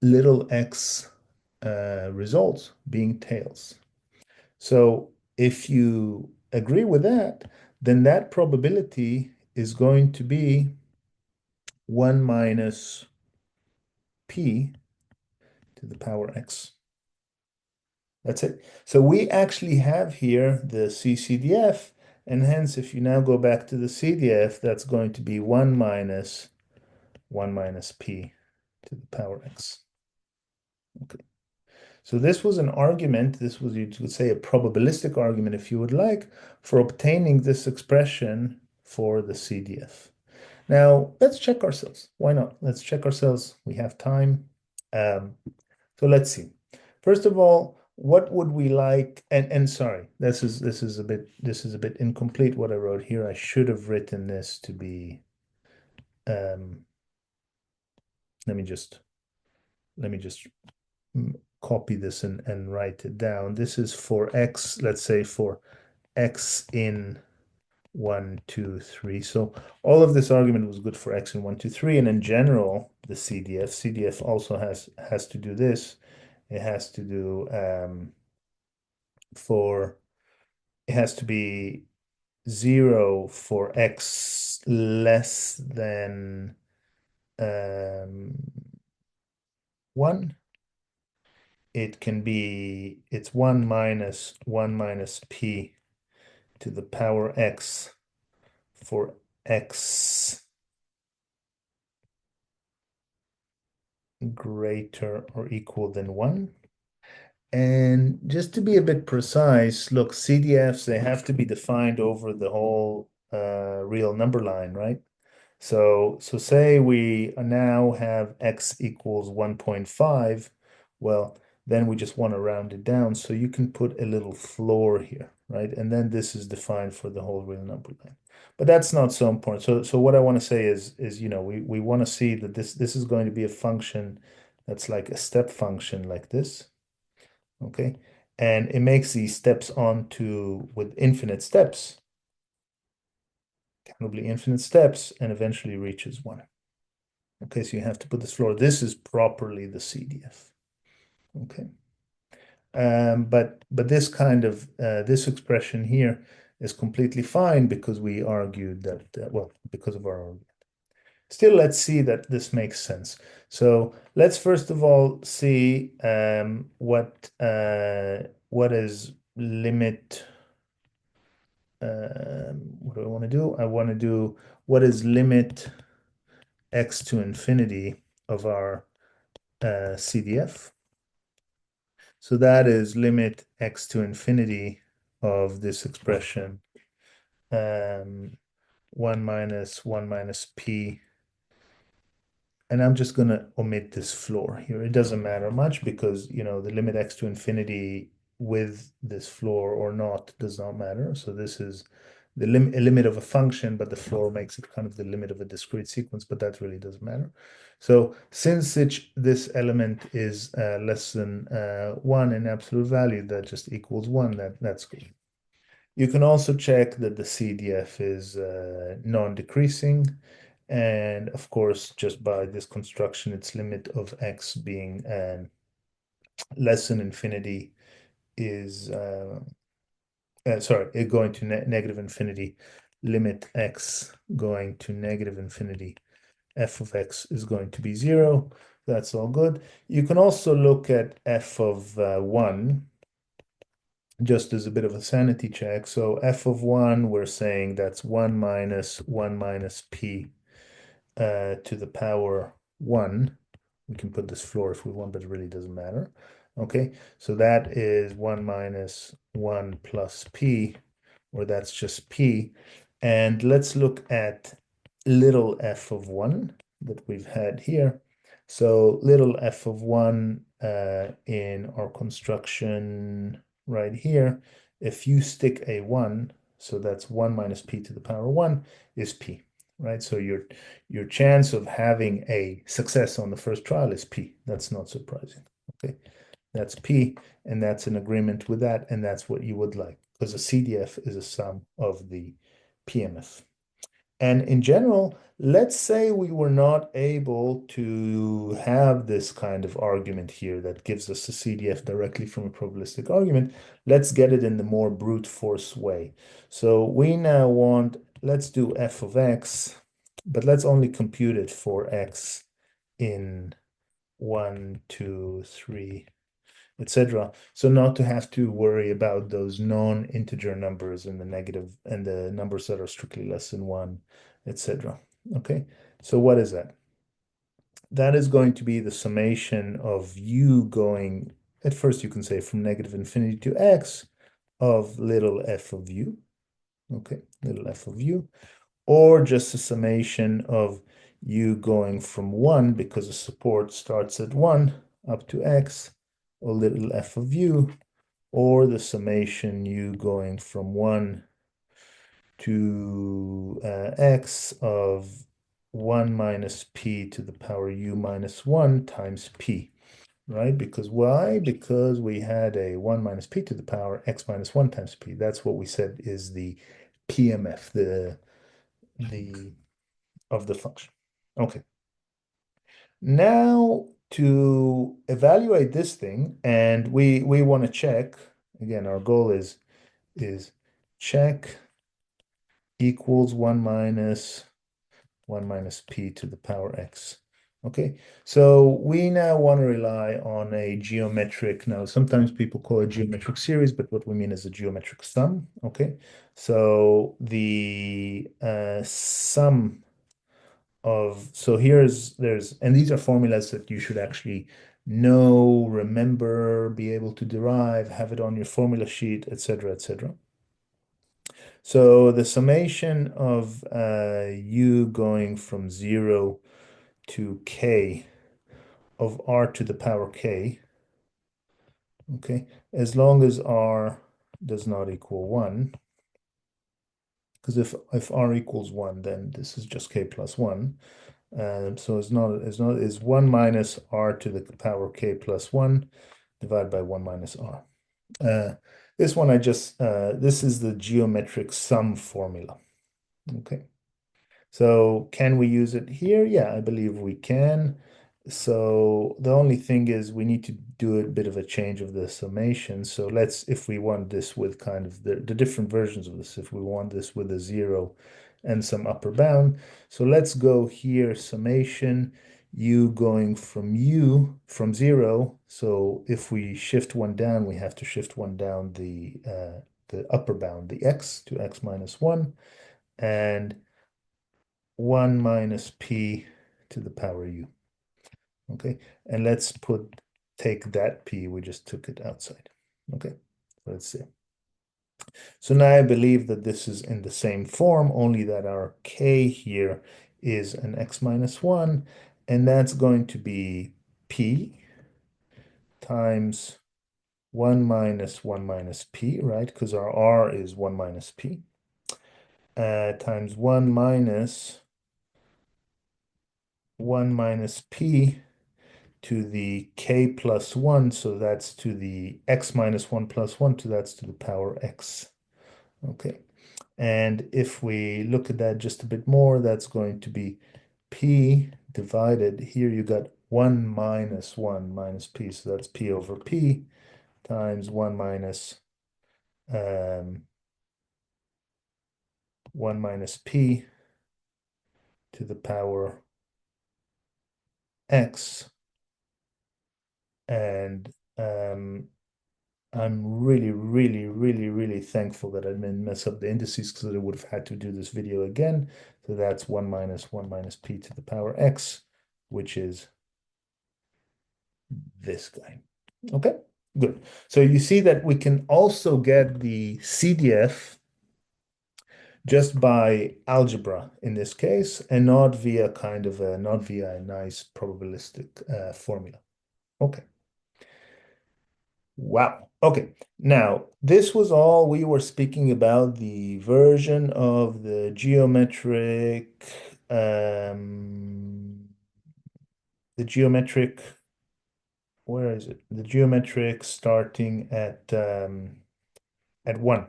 little x results being tails. So if you agree with that, then that probability is going to be 1 minus p to the power x. That's it. So we actually have here the CCDF, and hence if you now go back to the CDF, that's going to be 1 minus p to the power x. Okay. So this was an argument, this was, you could say, a probabilistic argument, if you would like, for obtaining this expression for the CDF. Now, let's check ourselves. Why not? Let's check ourselves. We have time. So let's see. First of all, what would we like? And sorry, this is a bit incomplete what I wrote here. I should have written this to be. Let me just copy this and write it down. This is for x, let's say for x in 1, 2, 3. So all of this argument was good for x in 1, 2, 3. And in general, the CDF also has to do this. It has to do it has to be 0 for x less than 1. It's 1 minus p to the power x for x greater or equal than 1. And just to be a bit precise, look, CDFs, they have to be defined over the whole real number line, right? So say we now have x equals 1.5. Well, then we just want to round it down. So you can put a little floor here, right? And then this is defined for the whole real number line. But that's not so important. So what I want to say is we want to see that this is going to be a function that's like a step function like this. Okay. And it makes these steps onto with infinite steps, countably infinite steps, and eventually reaches 1. Okay, so you have to put this floor. This is properly the CDF. Okay. But this kind of this expression here is completely fine because we argued that well, because of our argument. Still, let's see that this makes sense. So let's first of all see what is limit. What do I want to do? I want to do what is limit x to infinity of our CDF. So that is limit x to infinity of this expression, 1 minus p. And I'm just going to omit this floor here. It doesn't matter much because, the limit x to infinity with this floor or not does not matter. So this is the limit of a function, but the floor makes it kind of the limit of a discrete sequence, but that really doesn't matter. So since this element is less than 1 in absolute value, that just equals 1. That's good. You can also check that the CDF is non-decreasing. And of course, just by this construction, its limit of x being less than infinity is, sorry, it going to negative infinity, limit x going to negative infinity, f of x is going to be 0. That's all good. You can also look at f of 1 just as a bit of a sanity check. So f of 1, we're saying that's 1 minus p to the power 1. We can put this floor if we want, but it really doesn't matter. Okay, so that is 1 minus 1 plus p, or that's just p. And let's look at little f of 1 that we've had here. So little f of 1 in our construction right here, if you stick a 1, so that's 1 minus p to the power 1 is p, right? So your chance of having a success on the first trial is p. That's not surprising. Okay, that's p, and that's an agreement with that, and that's what you would like, because a CDF is a sum of the PMF. And in general, let's say we were not able to have this kind of argument here that gives us a CDF directly from a probabilistic argument. Let's get it in the more brute force way. So we now want, let's do f of x, but let's only compute it for x in 1, 2, 3, etc. So not to have to worry about those non-integer numbers and the negative and the numbers that are strictly less than one, etc. Okay, so what is that? That is going to be the summation of u going, at first you can say from negative infinity to x of little f of u, okay, little f of u, or just a summation of u going from 1 because the support starts at 1 up to x, a little f of u, or the summation u going from 1 to x of 1 minus p to the power u minus 1 times p, right? Because why? Because we had a 1 minus p to the power x minus 1 times p. That's what we said is the PMF, the of the function. Okay. Now to evaluate this thing, and we want to check, again, our goal is check equals 1 minus p to the power x. Okay, so we now want to rely on a geometric, now sometimes people call it geometric series, but what we mean is a geometric sum. Okay, so the sum of, so and these are formulas that you should actually know, remember, be able to derive, have it on your formula sheet, etc., etc. So the summation of u going from 0 to k of r to the power k, okay, as long as r does not equal 1, because if r equals 1, then this is just k plus 1. So it's 1 minus r to the power k plus 1 divided by 1 minus r. This one this is the geometric sum formula. Okay. So can we use it here? Yeah, I believe we can. So the only thing is we need to do a bit of a change of the summation. So if we want this with kind of the different versions of this, if we want this with a 0 and some upper bound. So let's go here, summation, u going from 0. So if we shift one down, we have to shift one down the upper bound, the x to x minus 1. And 1 minus p to the power u. Okay, and let's take that p, we just took it outside. Okay, let's see. So now I believe that this is in the same form, only that our k here is an x minus 1, and that's going to be p times 1 minus p, right? Because our r is 1 minus p, times 1 minus p to the k plus 1, so that's to the x minus 1 plus 1, so that's to the power x. Okay, and if we look at that just a bit more, that's going to be p divided, here you got 1 minus p, so that's p over p times 1 minus p to the power x. And I'm really, really, really, really thankful that I didn't mess up the indices because I would have had to do this video again. So that's 1 minus p to the power x, which is this guy. Okay, good. So you see that we can also get the CDF just by algebra in this case, and not via a nice probabilistic formula. Okay. Wow. Okay. Now, this was all we were speaking about the version of the um, geometric, where is it? The geometric starting at 1.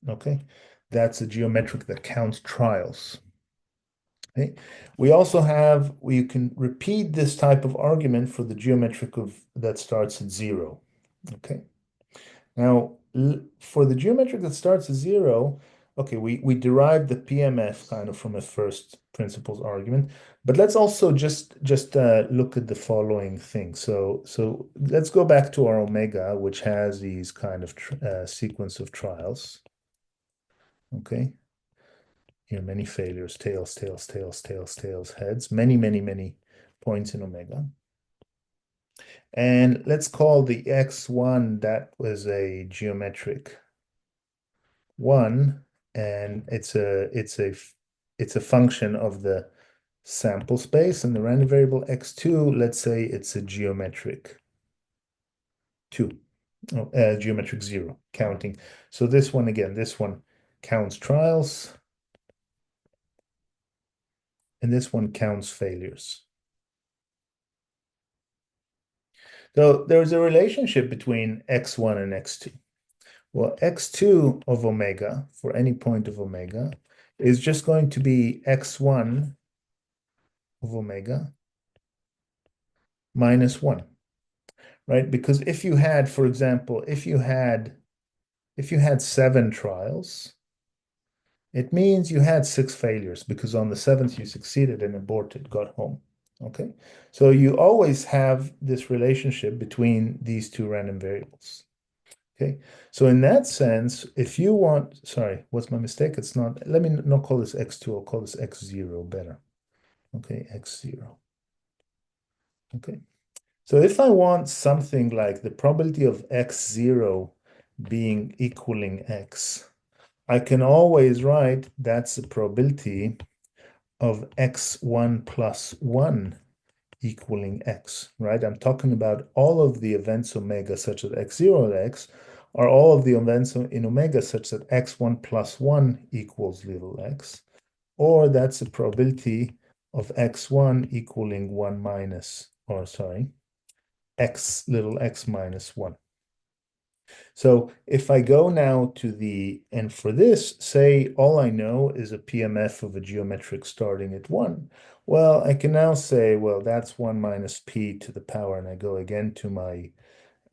Okay. That's a geometric that counts trials. Okay. We also have, you can repeat this type of argument for the geometric of that starts at 0. Okay. Now, for the geometric that starts at 0, okay, we derived the PMF kind of from a first principles argument, but let's also just look at the following thing. So let's go back to our omega, which has these kind of sequence of trials. Okay. Here, many failures, tails, tails, tails, tails, tails, heads, many, many, many points in omega. And let's call the x1, that was a geometric 1, and it's a function of the sample space, and the random variable x2, let's say it's a geometric 2, geometric 0, counting. So this one, again, this one counts trials, and this one counts failures. So there's a relationship between x1 and x2. Well, x2 of omega, for any point of omega, is just going to be x1 of omega minus 1, right? Because if you had, for example, if you had 7 trials, it means you had 6 failures, because on the 7th you succeeded and aborted, got home. Okay, so you always have this relationship between these two random variables. Okay, so in that sense, if you want, sorry, what's my mistake? It's not, let me not call this x2, I'll call this x0 better. Okay, x0. Okay, so if I want something like the probability of x0 being equaling x, I can always write that's the probability of x1 plus 1 equaling x, right? I'm talking about all of the events omega such that x0 and x are all of the events in omega such that x1 plus 1 equals little x, or that's the probability of x1 equaling 1 minus, or sorry, x little x minus 1. So if I go now to the, and for this, say all I know is a PMF of a geometric starting at 1. Well, I can now say, well, that's 1 minus p to the power, and I go again to my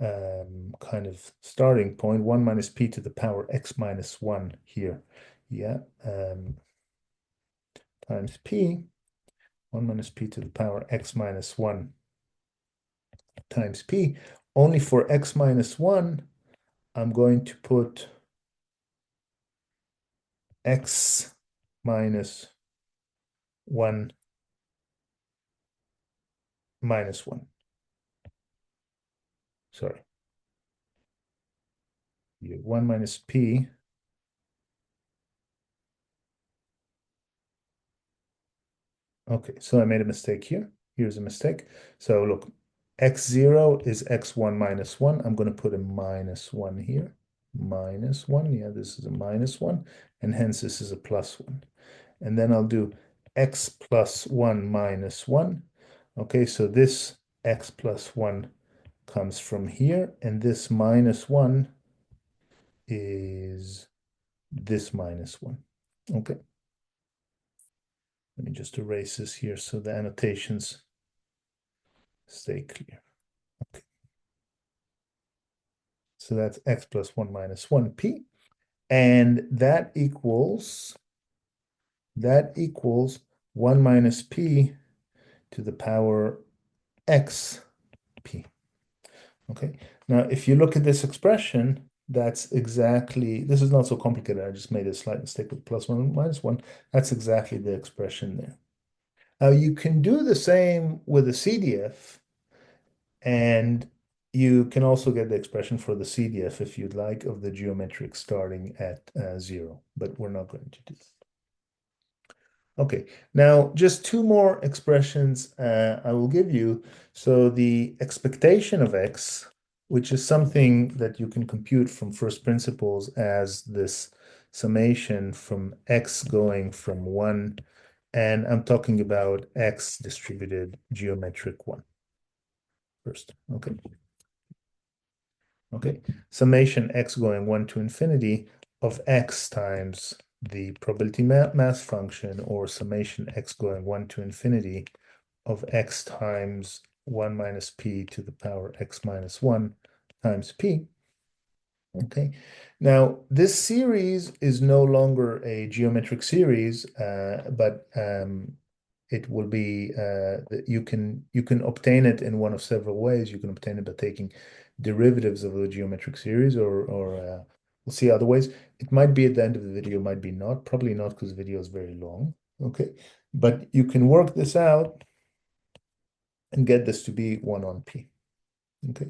kind of starting point, 1 minus p to the power x minus 1 here. Yeah, times p, 1 minus p to the power x minus 1 times p. Only for x minus 1, I'm going to put x minus 1 minus 1. Sorry. 1 minus p. Okay, so I made a mistake here. Here's a mistake. So look, x0 is x1 minus 1. I'm going to put a minus 1 here. Minus 1. Yeah, this is a minus 1. And hence this is a plus 1. And then I'll do x plus 1 minus 1. Okay, so this x plus 1 comes from here. And this minus 1 is this minus 1. Okay. Let me just erase this here so the annotations stay clear. Okay. So that's x plus 1 minus 1p. And that equals 1 minus p to the power x p. Okay. Now, if you look at this expression, that's exactly, this is not so complicated. I just made a slight mistake with plus 1 minus 1. That's exactly the expression there. Now, you can do the same with a CDF, and you can also get the expression for the CDF if you'd like, of the geometric starting at 0, but we're not going to do that. Okay, now just 2 more expressions I will give you. So the expectation of x, which is something that you can compute from first principles as this summation from x going from 1, and I'm talking about x distributed geometric 1 first. Okay. Okay, summation x going 1 to infinity of x times the probability mass function or summation x going 1 to infinity of x times 1 minus p to the power x minus 1 times p. Okay. Now, this series is no longer a geometric series, but it will be you can obtain it in one of several ways. You can obtain it by taking derivatives of the geometric series, or we'll see other ways. It might be at the end of the video, might be not. Probably not because the video is very long. Okay, but you can work this out and get this to be 1 on p. Okay.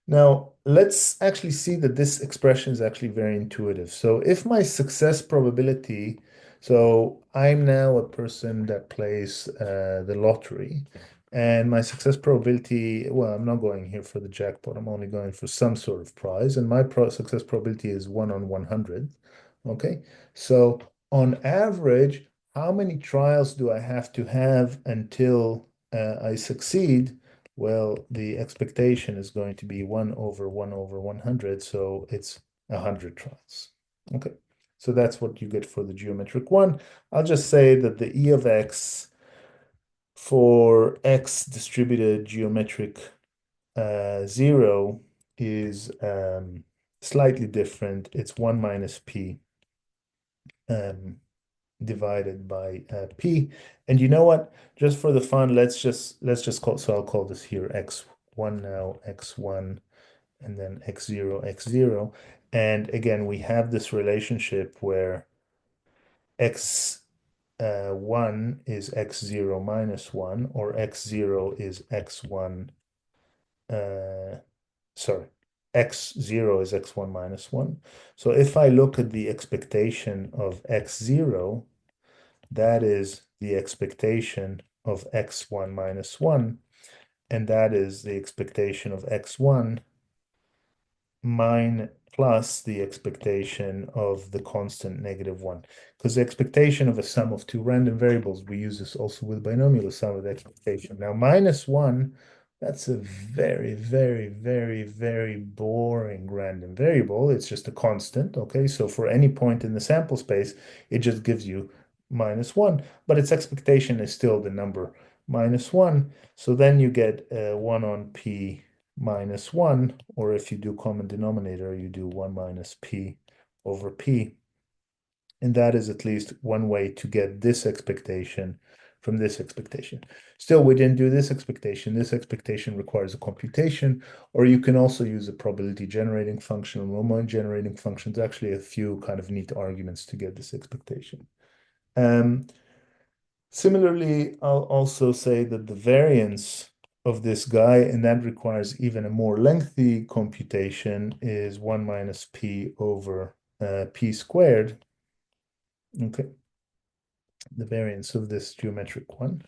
Now, let's actually see that this expression is actually very intuitive. So if my success probability, so I'm now a person that plays the lottery, and my success probability, well, I'm not going here for the jackpot. I'm only going for some sort of prize, and my success probability is 1 on 100. Okay, so on average, how many trials do I have to have until I succeed? Well, the expectation is going to be 1 over 1 over 100, so it's 100 trials. Okay, so that's what you get for the geometric one. I'll just say that the E of x for x distributed geometric 0 is slightly different. It's 1 minus p divided by p. And you know what? Just for the fun, let's just call, so I'll call this here x1 now, x1, and then x0, x0. And again, we have this relationship where x1 is x0 minus 1, or x0 is x1, sorry, x0 is x1 minus 1. So if I look at the expectation of x0, that is the expectation of x1 minus 1, and that is the expectation of x1 mine plus the expectation of the constant -1. Because the expectation of a sum of two random variables, we use this also with binomial, the sum of the expectation. Now, -1, that's a very, very, very, very boring random variable. It's just a constant, okay? So for any point in the sample space, it just gives you -1, but its expectation is still the number -1. So then you get 1 on p minus 1, or if you do common denominator, you do 1 minus p over p. And that is at least one way to get this expectation from this expectation. Still, we didn't do this expectation. This expectation requires a computation, or you can also use a probability generating function or moment generating function. There's actually a few kind of neat arguments to get this expectation. Similarly, I'll also say that the variance of this guy, and that requires even a more lengthy computation, is 1 minus p over p squared. Okay, the variance of this geometric one.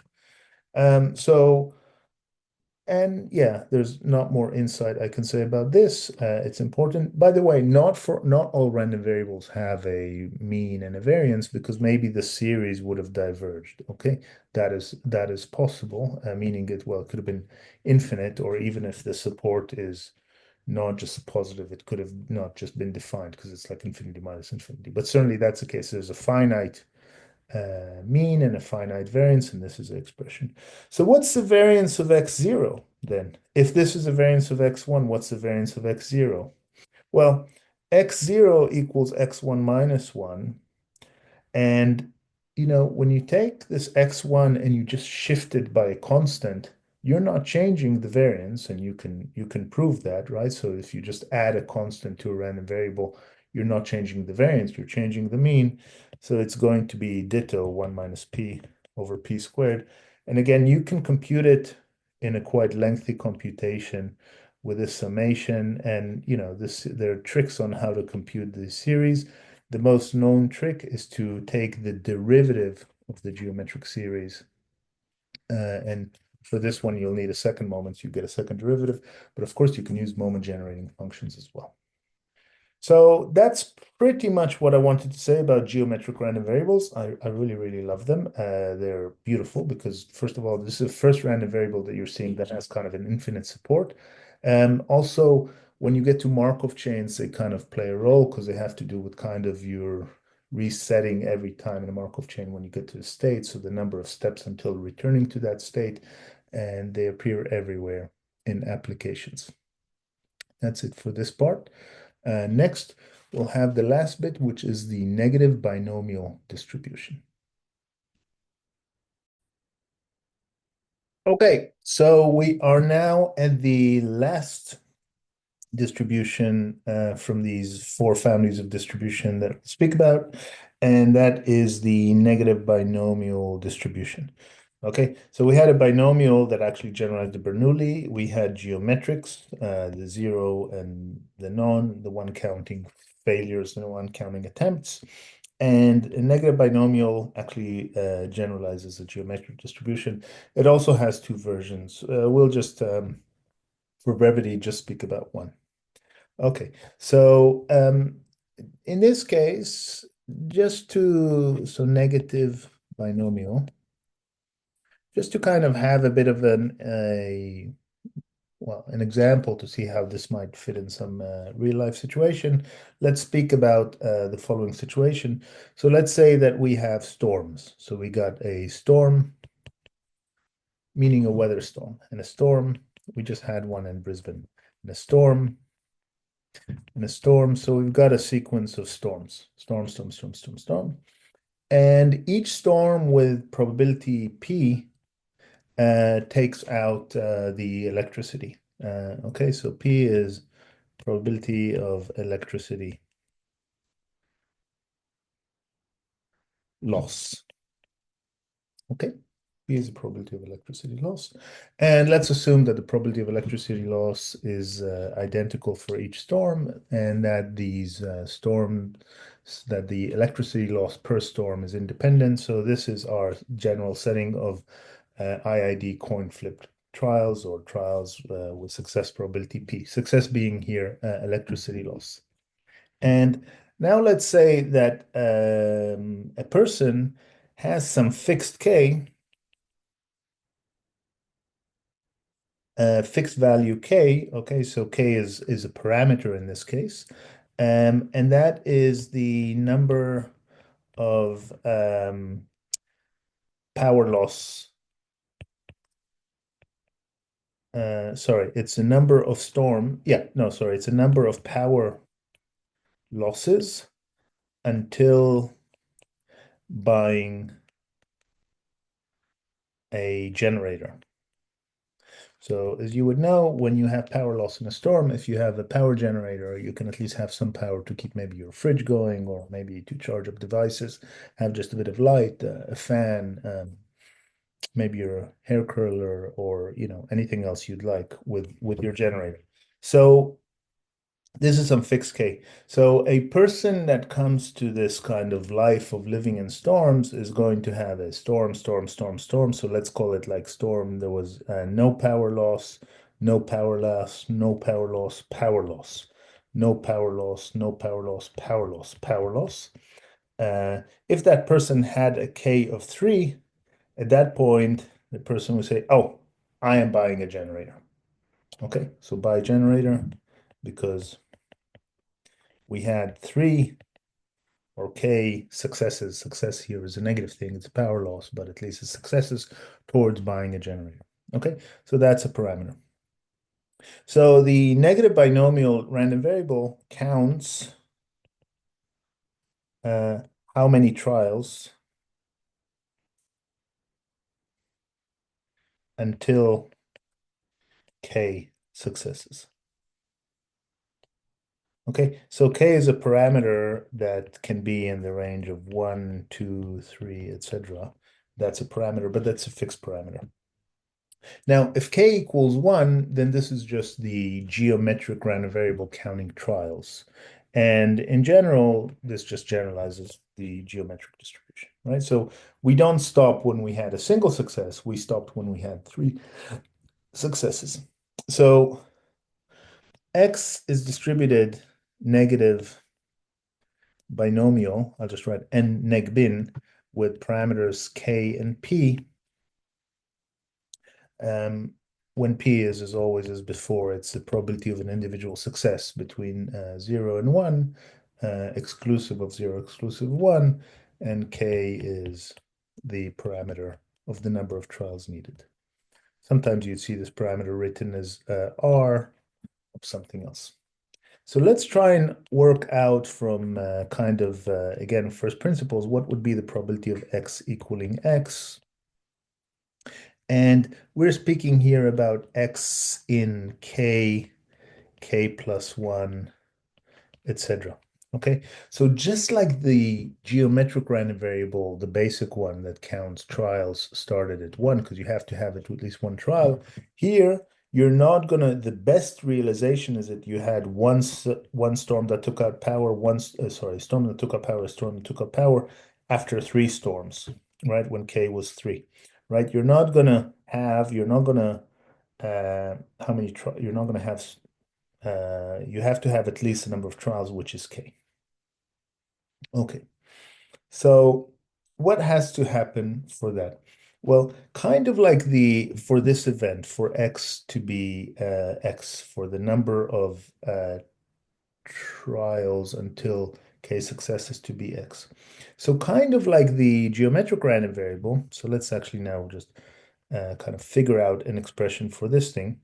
And yeah, there's not more insight I can say about this. It's important. By the way, not all random variables have a mean and a variance, because maybe the series would have diverged. Okay, that is possible, meaning it could have been infinite, or even if the support is not just a positive, it could have not just been defined because it's like infinity minus infinity. But certainly that's the case. There's a finite mean and a finite variance, and this is the expression. So what's the variance of x0 then? If this is a variance of x1, what's the variance of x0? Well, x0 equals x1 minus 1. And, when you take this x1 and you just shift it by a constant, you're not changing the variance, and you can prove that, right? So if you just add a constant to a random variable, you're not changing the variance, you're changing the mean. So it's going to be ditto 1 minus p over p squared. And again, you can compute it in a quite lengthy computation with a summation. And there are tricks on how to compute the series. The most known trick is to take the derivative of the geometric series. And for this one, you'll need a second moment, so you get a second derivative. But of course, you can use moment generating functions as well. So that's pretty much what I wanted to say about geometric random variables. I really, really love them. They're beautiful because, first of all, this is the first random variable that you're seeing that has kind of an infinite support. Also, when you get to Markov chains, they kind of play a role because they have to do with kind of your resetting every time in a Markov chain when you get to the state. So the number of steps until returning to that state, and they appear everywhere in applications. That's it for this part. Next, we'll have the last bit, which is the negative binomial distribution. Okay, so we are now at the last distribution from these four families of distribution that we'll speak about, and that is the negative binomial distribution. Okay, so we had a binomial that actually generalized the Bernoulli. We had geometrics, the zero and the none, the one counting failures and the one counting attempts. And a negative binomial actually generalizes a geometric distribution. It also has two versions. We'll just, for brevity, just speak about one. Okay, so in this case, so negative binomial, just to kind of have a bit of an example to see how this might fit in some real life situation. Let's speak about the following situation. So let's say that we have storms. So we got a storm, meaning a weather storm, and a storm. We just had one in Brisbane, and a storm, and a storm. So we've got a sequence of storms, storm, storm, storm, storm, storm. And each storm with probability P takes out the electricity. Okay, so P is probability of electricity loss. Okay, P is the probability of electricity loss. And let's assume that the probability of electricity loss is identical for each storm, and that that the electricity loss per storm is independent. So this is our general setting of IID coin flip trials, or trials with success probability P. Success being here electricity loss. And now let's say that a person has some fixed K, fixed value K. Okay, so K is a parameter in this case. And that is the number of power loss. Sorry, it's a number of storm. Yeah, no, sorry, it's a number of power losses until buying a generator. So as you would know, when you have power loss in a storm, if you have a power generator, you can at least have some power to keep maybe your fridge going, or maybe to charge up devices, have just a bit of light, a fan, maybe your hair curler, or anything else you'd like with your generator. So this is some fixed K. So a person that comes to this kind of life of living in storms is going to have a storm, storm, storm, storm. So let's call it like storm. There was no power loss, no power loss, no power loss, power loss, no power loss, no power loss, power loss, power loss. If that person had a K of 3, at that point, the person would say, oh, I am buying a generator. Okay, so buy a generator because we had 3 or K successes. Success here is a negative thing. It's a power loss, but at least it's successes towards buying a generator. Okay, so that's a parameter. So the negative binomial random variable counts how many trials until K successes. Okay, so K is a parameter that can be in the range of 1, 2, 3, etc. That's a parameter, but that's a fixed parameter. Now, if K equals 1, then this is just the geometric random variable counting trials. And in general, this just generalizes the geometric distribution, right? So we don't stop when we had a single success. We stopped when we had 3 successes. So X is distributed negative binomial. I'll just write n neg bin with parameters K and P. When P is as always as before, it's the probability of an individual success between 0 and 1. exclusive of 0, exclusive of 1, and k is the parameter of the number of trials needed. Sometimes you'd see this parameter written as r of something else. So let's try and work out from again, first principles, what would be the probability of x equaling x? And we're speaking here about x in k, k plus 1, etc. Okay, so just like the geometric random variable, the basic one that counts trials started at 1, because you have to have at least one trial, here you're not gonna, the best realization is that you had one storm that took out power, storm that took out power, storm that took out power after 3 storms, right? When k was 3, right? You're not gonna have, you're not gonna, how many, you're not gonna have, you have to have at least the number of trials, which is k. Okay, so what has to happen for that? Well, kind of like for this event, for x to be x, for the number of trials until k successes to be x. So kind of like the geometric random variable, so let's actually now just kind of figure out an expression for this thing.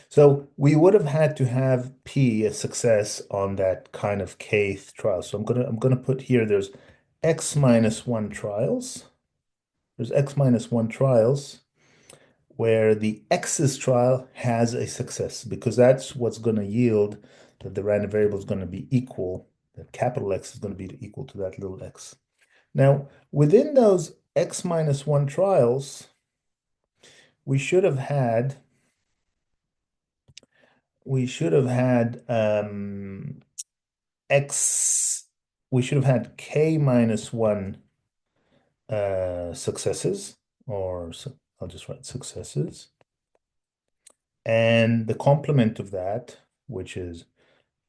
So we would have had to have P a success on that kind of kth trial. So I'm gonna put here there's x minus 1 trials. There's x minus 1 trials where the x's trial has a success because that's what's going to yield that the random variable is going to be equal, that capital X is going to be equal to that little x. Now, within those x minus 1 trials, we should have had x, we should have had k minus 1 successes, or I'll just write successes. And the complement of that, which is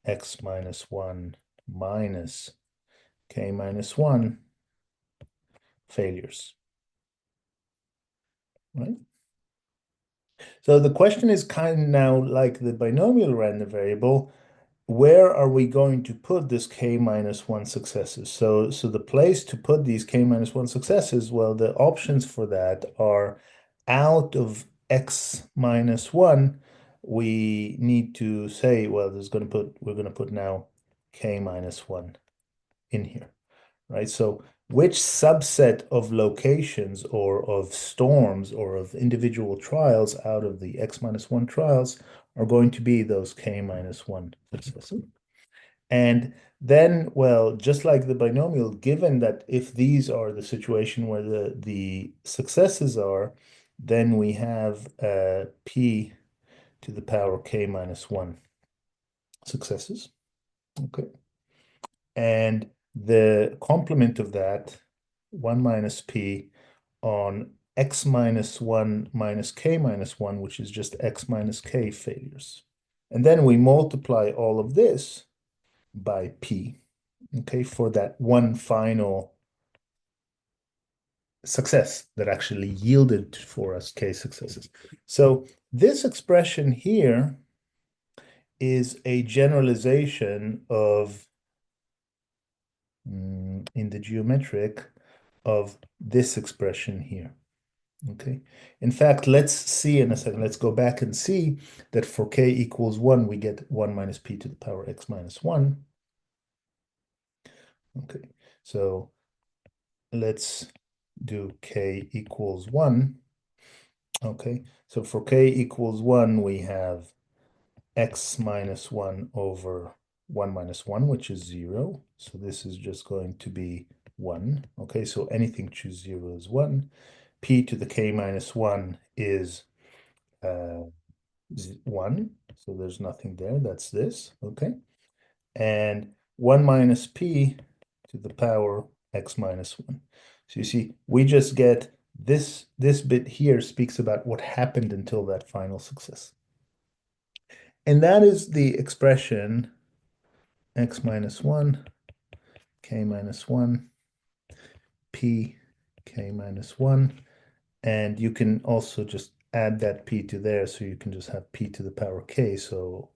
x minus 1 minus k minus 1 failures, right? So the question is kind of now like the binomial random variable, where are we going to put this k minus 1 successes? So the place to put these k minus 1 successes, well, the options for that are out of x minus 1, we need to say, well, we're going to put now k minus 1 in here, right? So which subset of locations or of storms or of individual trials out of the x minus 1 trials are going to be those k minus 1 successes? And then, well, just like the binomial, given that if these are the situation where the successes are, then we have p to the power k minus 1 successes. Okay. And the complement of that, 1 minus p on x minus 1 minus k minus 1, which is just x minus k failures. And then we multiply all of this by p, okay, for that one final success that actually yielded for us k successes. So this expression here is a generalization of, in the geometric, of this expression here. Okay. In fact, let's see in a second. Let's go back and see that for k equals 1, we get 1 minus p to the power x minus 1. Okay. So let's do k equals 1. Okay. So for k equals 1, we have x minus 1 over 1 minus 1, which is 0. So this is just going to be 1. Okay. So anything choose 0 is 1. P to the k minus 1 is 1. So there's nothing there. That's this. Okay. And 1 minus p to the power x minus 1. So you see, we just get this bit here speaks about what happened until that final success. And that is the expression x minus 1, k minus 1, p, k minus 1. And you can also just add that p to there, so you can just have p to the power k. So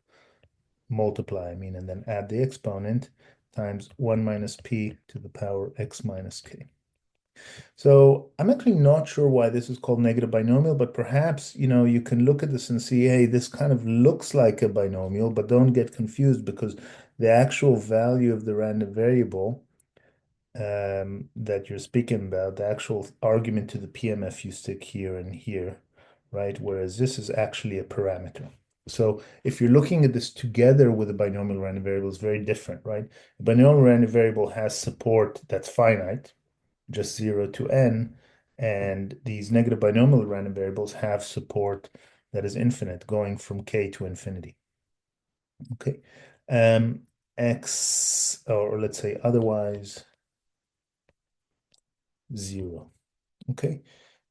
multiply, and then add the exponent times 1 minus p to the power x minus k. So I'm actually not sure why this is called negative binomial, but perhaps, you can look at this and see, hey, this kind of looks like a binomial, but don't get confused because the actual value of the random variable that you're speaking about, the actual argument to the PMF you stick here and here, right? Whereas this is actually a parameter. So if you're looking at this together with a binomial random variable, it's very different, right? A binomial random variable has support that's finite, just 0 to n, and these negative binomial random variables have support that is infinite, going from k to infinity. Okay. X, or let's say otherwise, 0. Okay.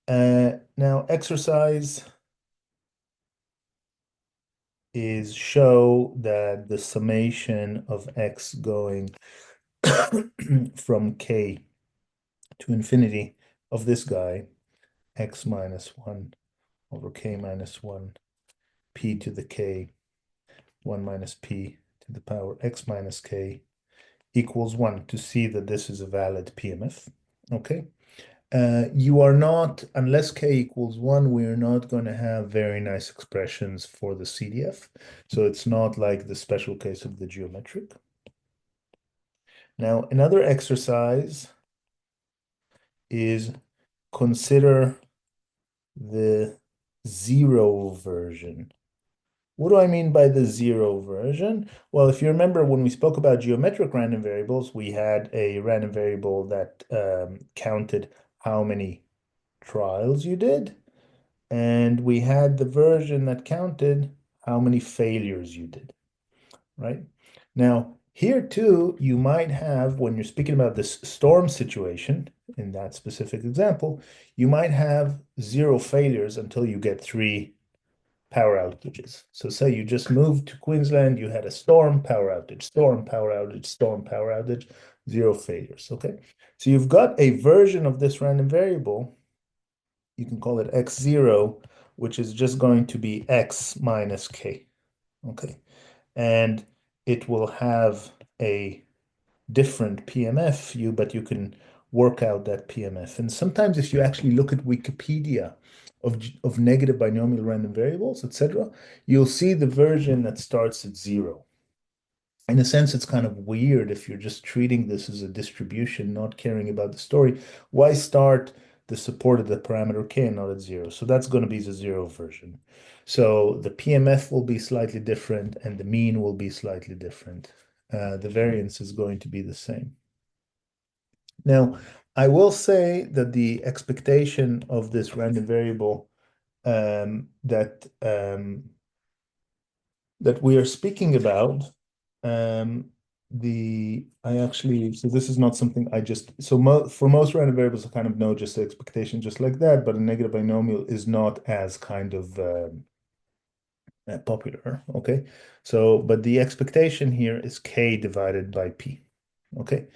Now exercise is show that the summation of x going from k to infinity of this guy, x minus 1 over k minus 1, p to the k, 1 minus p to the power x minus k equals 1 to see that this is a valid PMF. Okay. You are not, unless k equals 1, we're not going to have very nice expressions for the CDF. So it's not like the special case of the geometric. Now, another exercise is consider the zero version. What do I mean by the zero version? Well, if you remember when we spoke about geometric random variables, we had a random variable that counted how many trials you did. And we had the version that counted how many failures you did, right? Now, here too, you might have, when you're speaking about this storm situation, in that specific example, you might have 0 failures until you get 3 power outages. So say you just moved to Queensland, you had a storm, power outage, storm, power outage, storm, power outage, 0 failures, okay? So you've got a version of this random variable, you can call it x0, which is just going to be x minus k, okay? And it will have a different PMF, but you can work out that PMF. And sometimes if you actually look at Wikipedia of negative binomial random variables, etc., you'll see the version that starts at 0. In a sense, it's kind of weird if you're just treating this as a distribution, not caring about the story. Why start the support of the parameter k and not at 0? So that's going to be the 0 version. So the PMF will be slightly different and the mean will be slightly different. The variance is going to be the same. Now, I will say that the expectation of this random variable that we are speaking about, so this is not something I just, for most random variables, I kind of know just the expectation just like that, but a negative binomial is not as kind of popular, okay? So, but the expectation here is k divided by p, okay?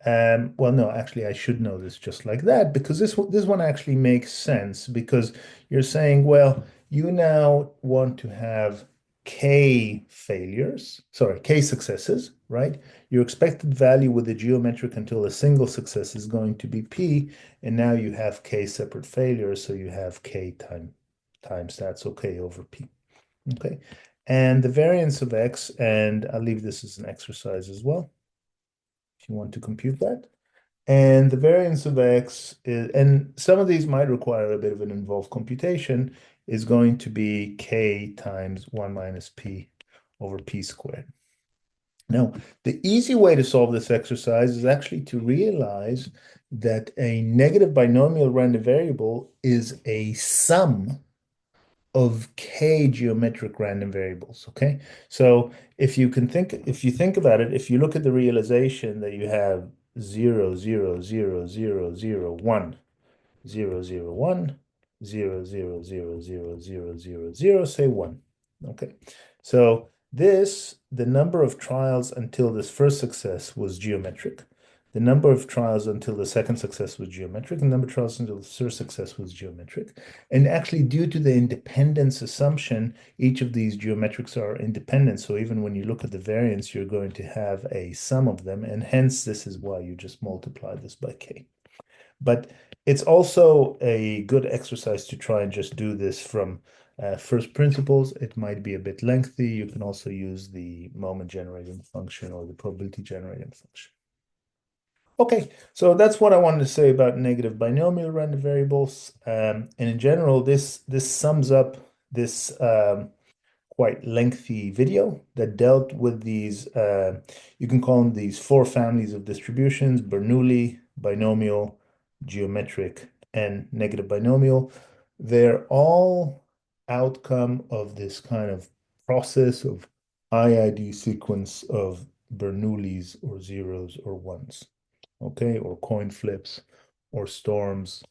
Well, no, actually, I should know this just like that because this one actually makes sense because you're saying, well, you now want to have k failures, sorry, k successes, right? Your expected value with the geometric until a single success is going to be p, and now you have k separate failures, so you have k times that's okay over p, okay? And the variance of x, and I'll leave this as an exercise as well if you want to compute that. And the variance of x is, and some of these might require a bit of an involved computation, is going to be k times 1 minus p over p squared. Now, the easy way to solve this exercise is actually to realize that a negative binomial random variable is a sum of k geometric random variables, okay? So if you think about it, if you look at the realization that you have 0, 0, 0, 0, 0, 1, 0, 0, 1, 0, 0, 0, 0, 0, 0, 0, say 1, okay? So the number of trials until this first success was geometric. the number of trials until the second success was geometric, and the number of trials until the third success was geometric. And actually, due to the independence assumption, each of these geometrics are independent. So even when you look at the variance, you're going to have a sum of them, and hence this is why you just multiply this by k. But it's also a good exercise to try and just do this from first principles. It might be a bit lengthy. You can also use the moment generating function or the probability generating function. Okay, so that's what I wanted to say about negative binomial random variables. And in general, this sums up this quite lengthy video that dealt with these, you can call them these four families of distributions: Bernoulli, binomial, geometric, and negative binomial. They're all outcome of this kind of process of IID sequence of Bernoullis or zeros or ones, okay, or coin flips or storms,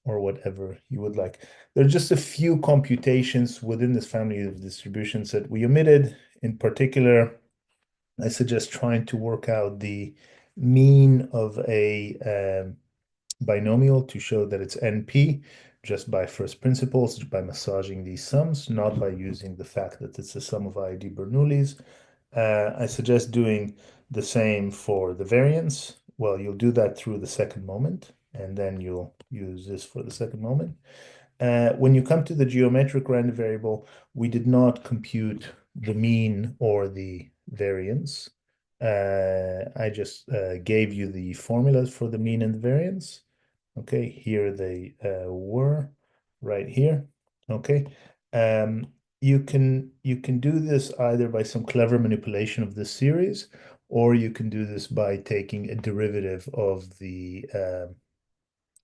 or whatever you would like. There are just a few computations within this family of distributions that we omitted. In particular, I suggest trying to work out the mean of a binomial to show that it's NP just by first principles, by massaging these sums, not by using the fact that it's the sum of IID Bernoullis. I suggest doing the same for the variance. Well, you'll do that through the second moment, and then you'll use this for the second moment. When you come to the geometric random variable, we did not compute the mean or the variance. I just gave you the formulas for the mean and the variance. Okay, here they were, right here. Okay. You can do this either by some clever manipulation of this series, or you can do this by taking a derivative of the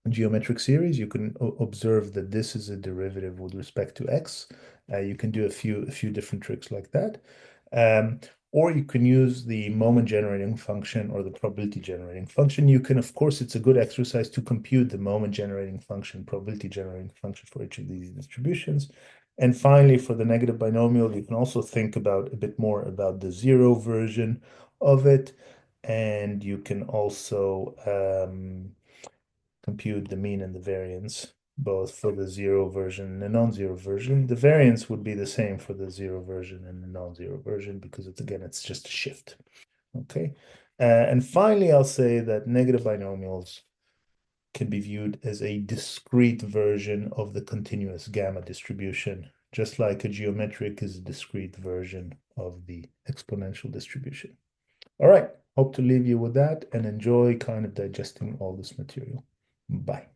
geometric series. You can observe that this is a derivative with respect to x. You can do a few different tricks like that. Or you can use the moment generating function or the probability generating function. You can, of course, it's a good exercise to compute the moment generating function, probability generating function for each of these distributions. And finally, for the negative binomial, you can also think about a bit more about the zero version of it. And you can also compute the mean and the variance, both for the zero version and the non-zero version. The variance would be the same for the zero version and the non-zero version because it's just a shift. Okay. And finally, I'll say that negative binomials can be viewed as a discrete version of the continuous gamma distribution, just like a geometric is a discrete version of the exponential distribution. All right. Hope to leave you with that and enjoy kind of digesting all this material. Bye.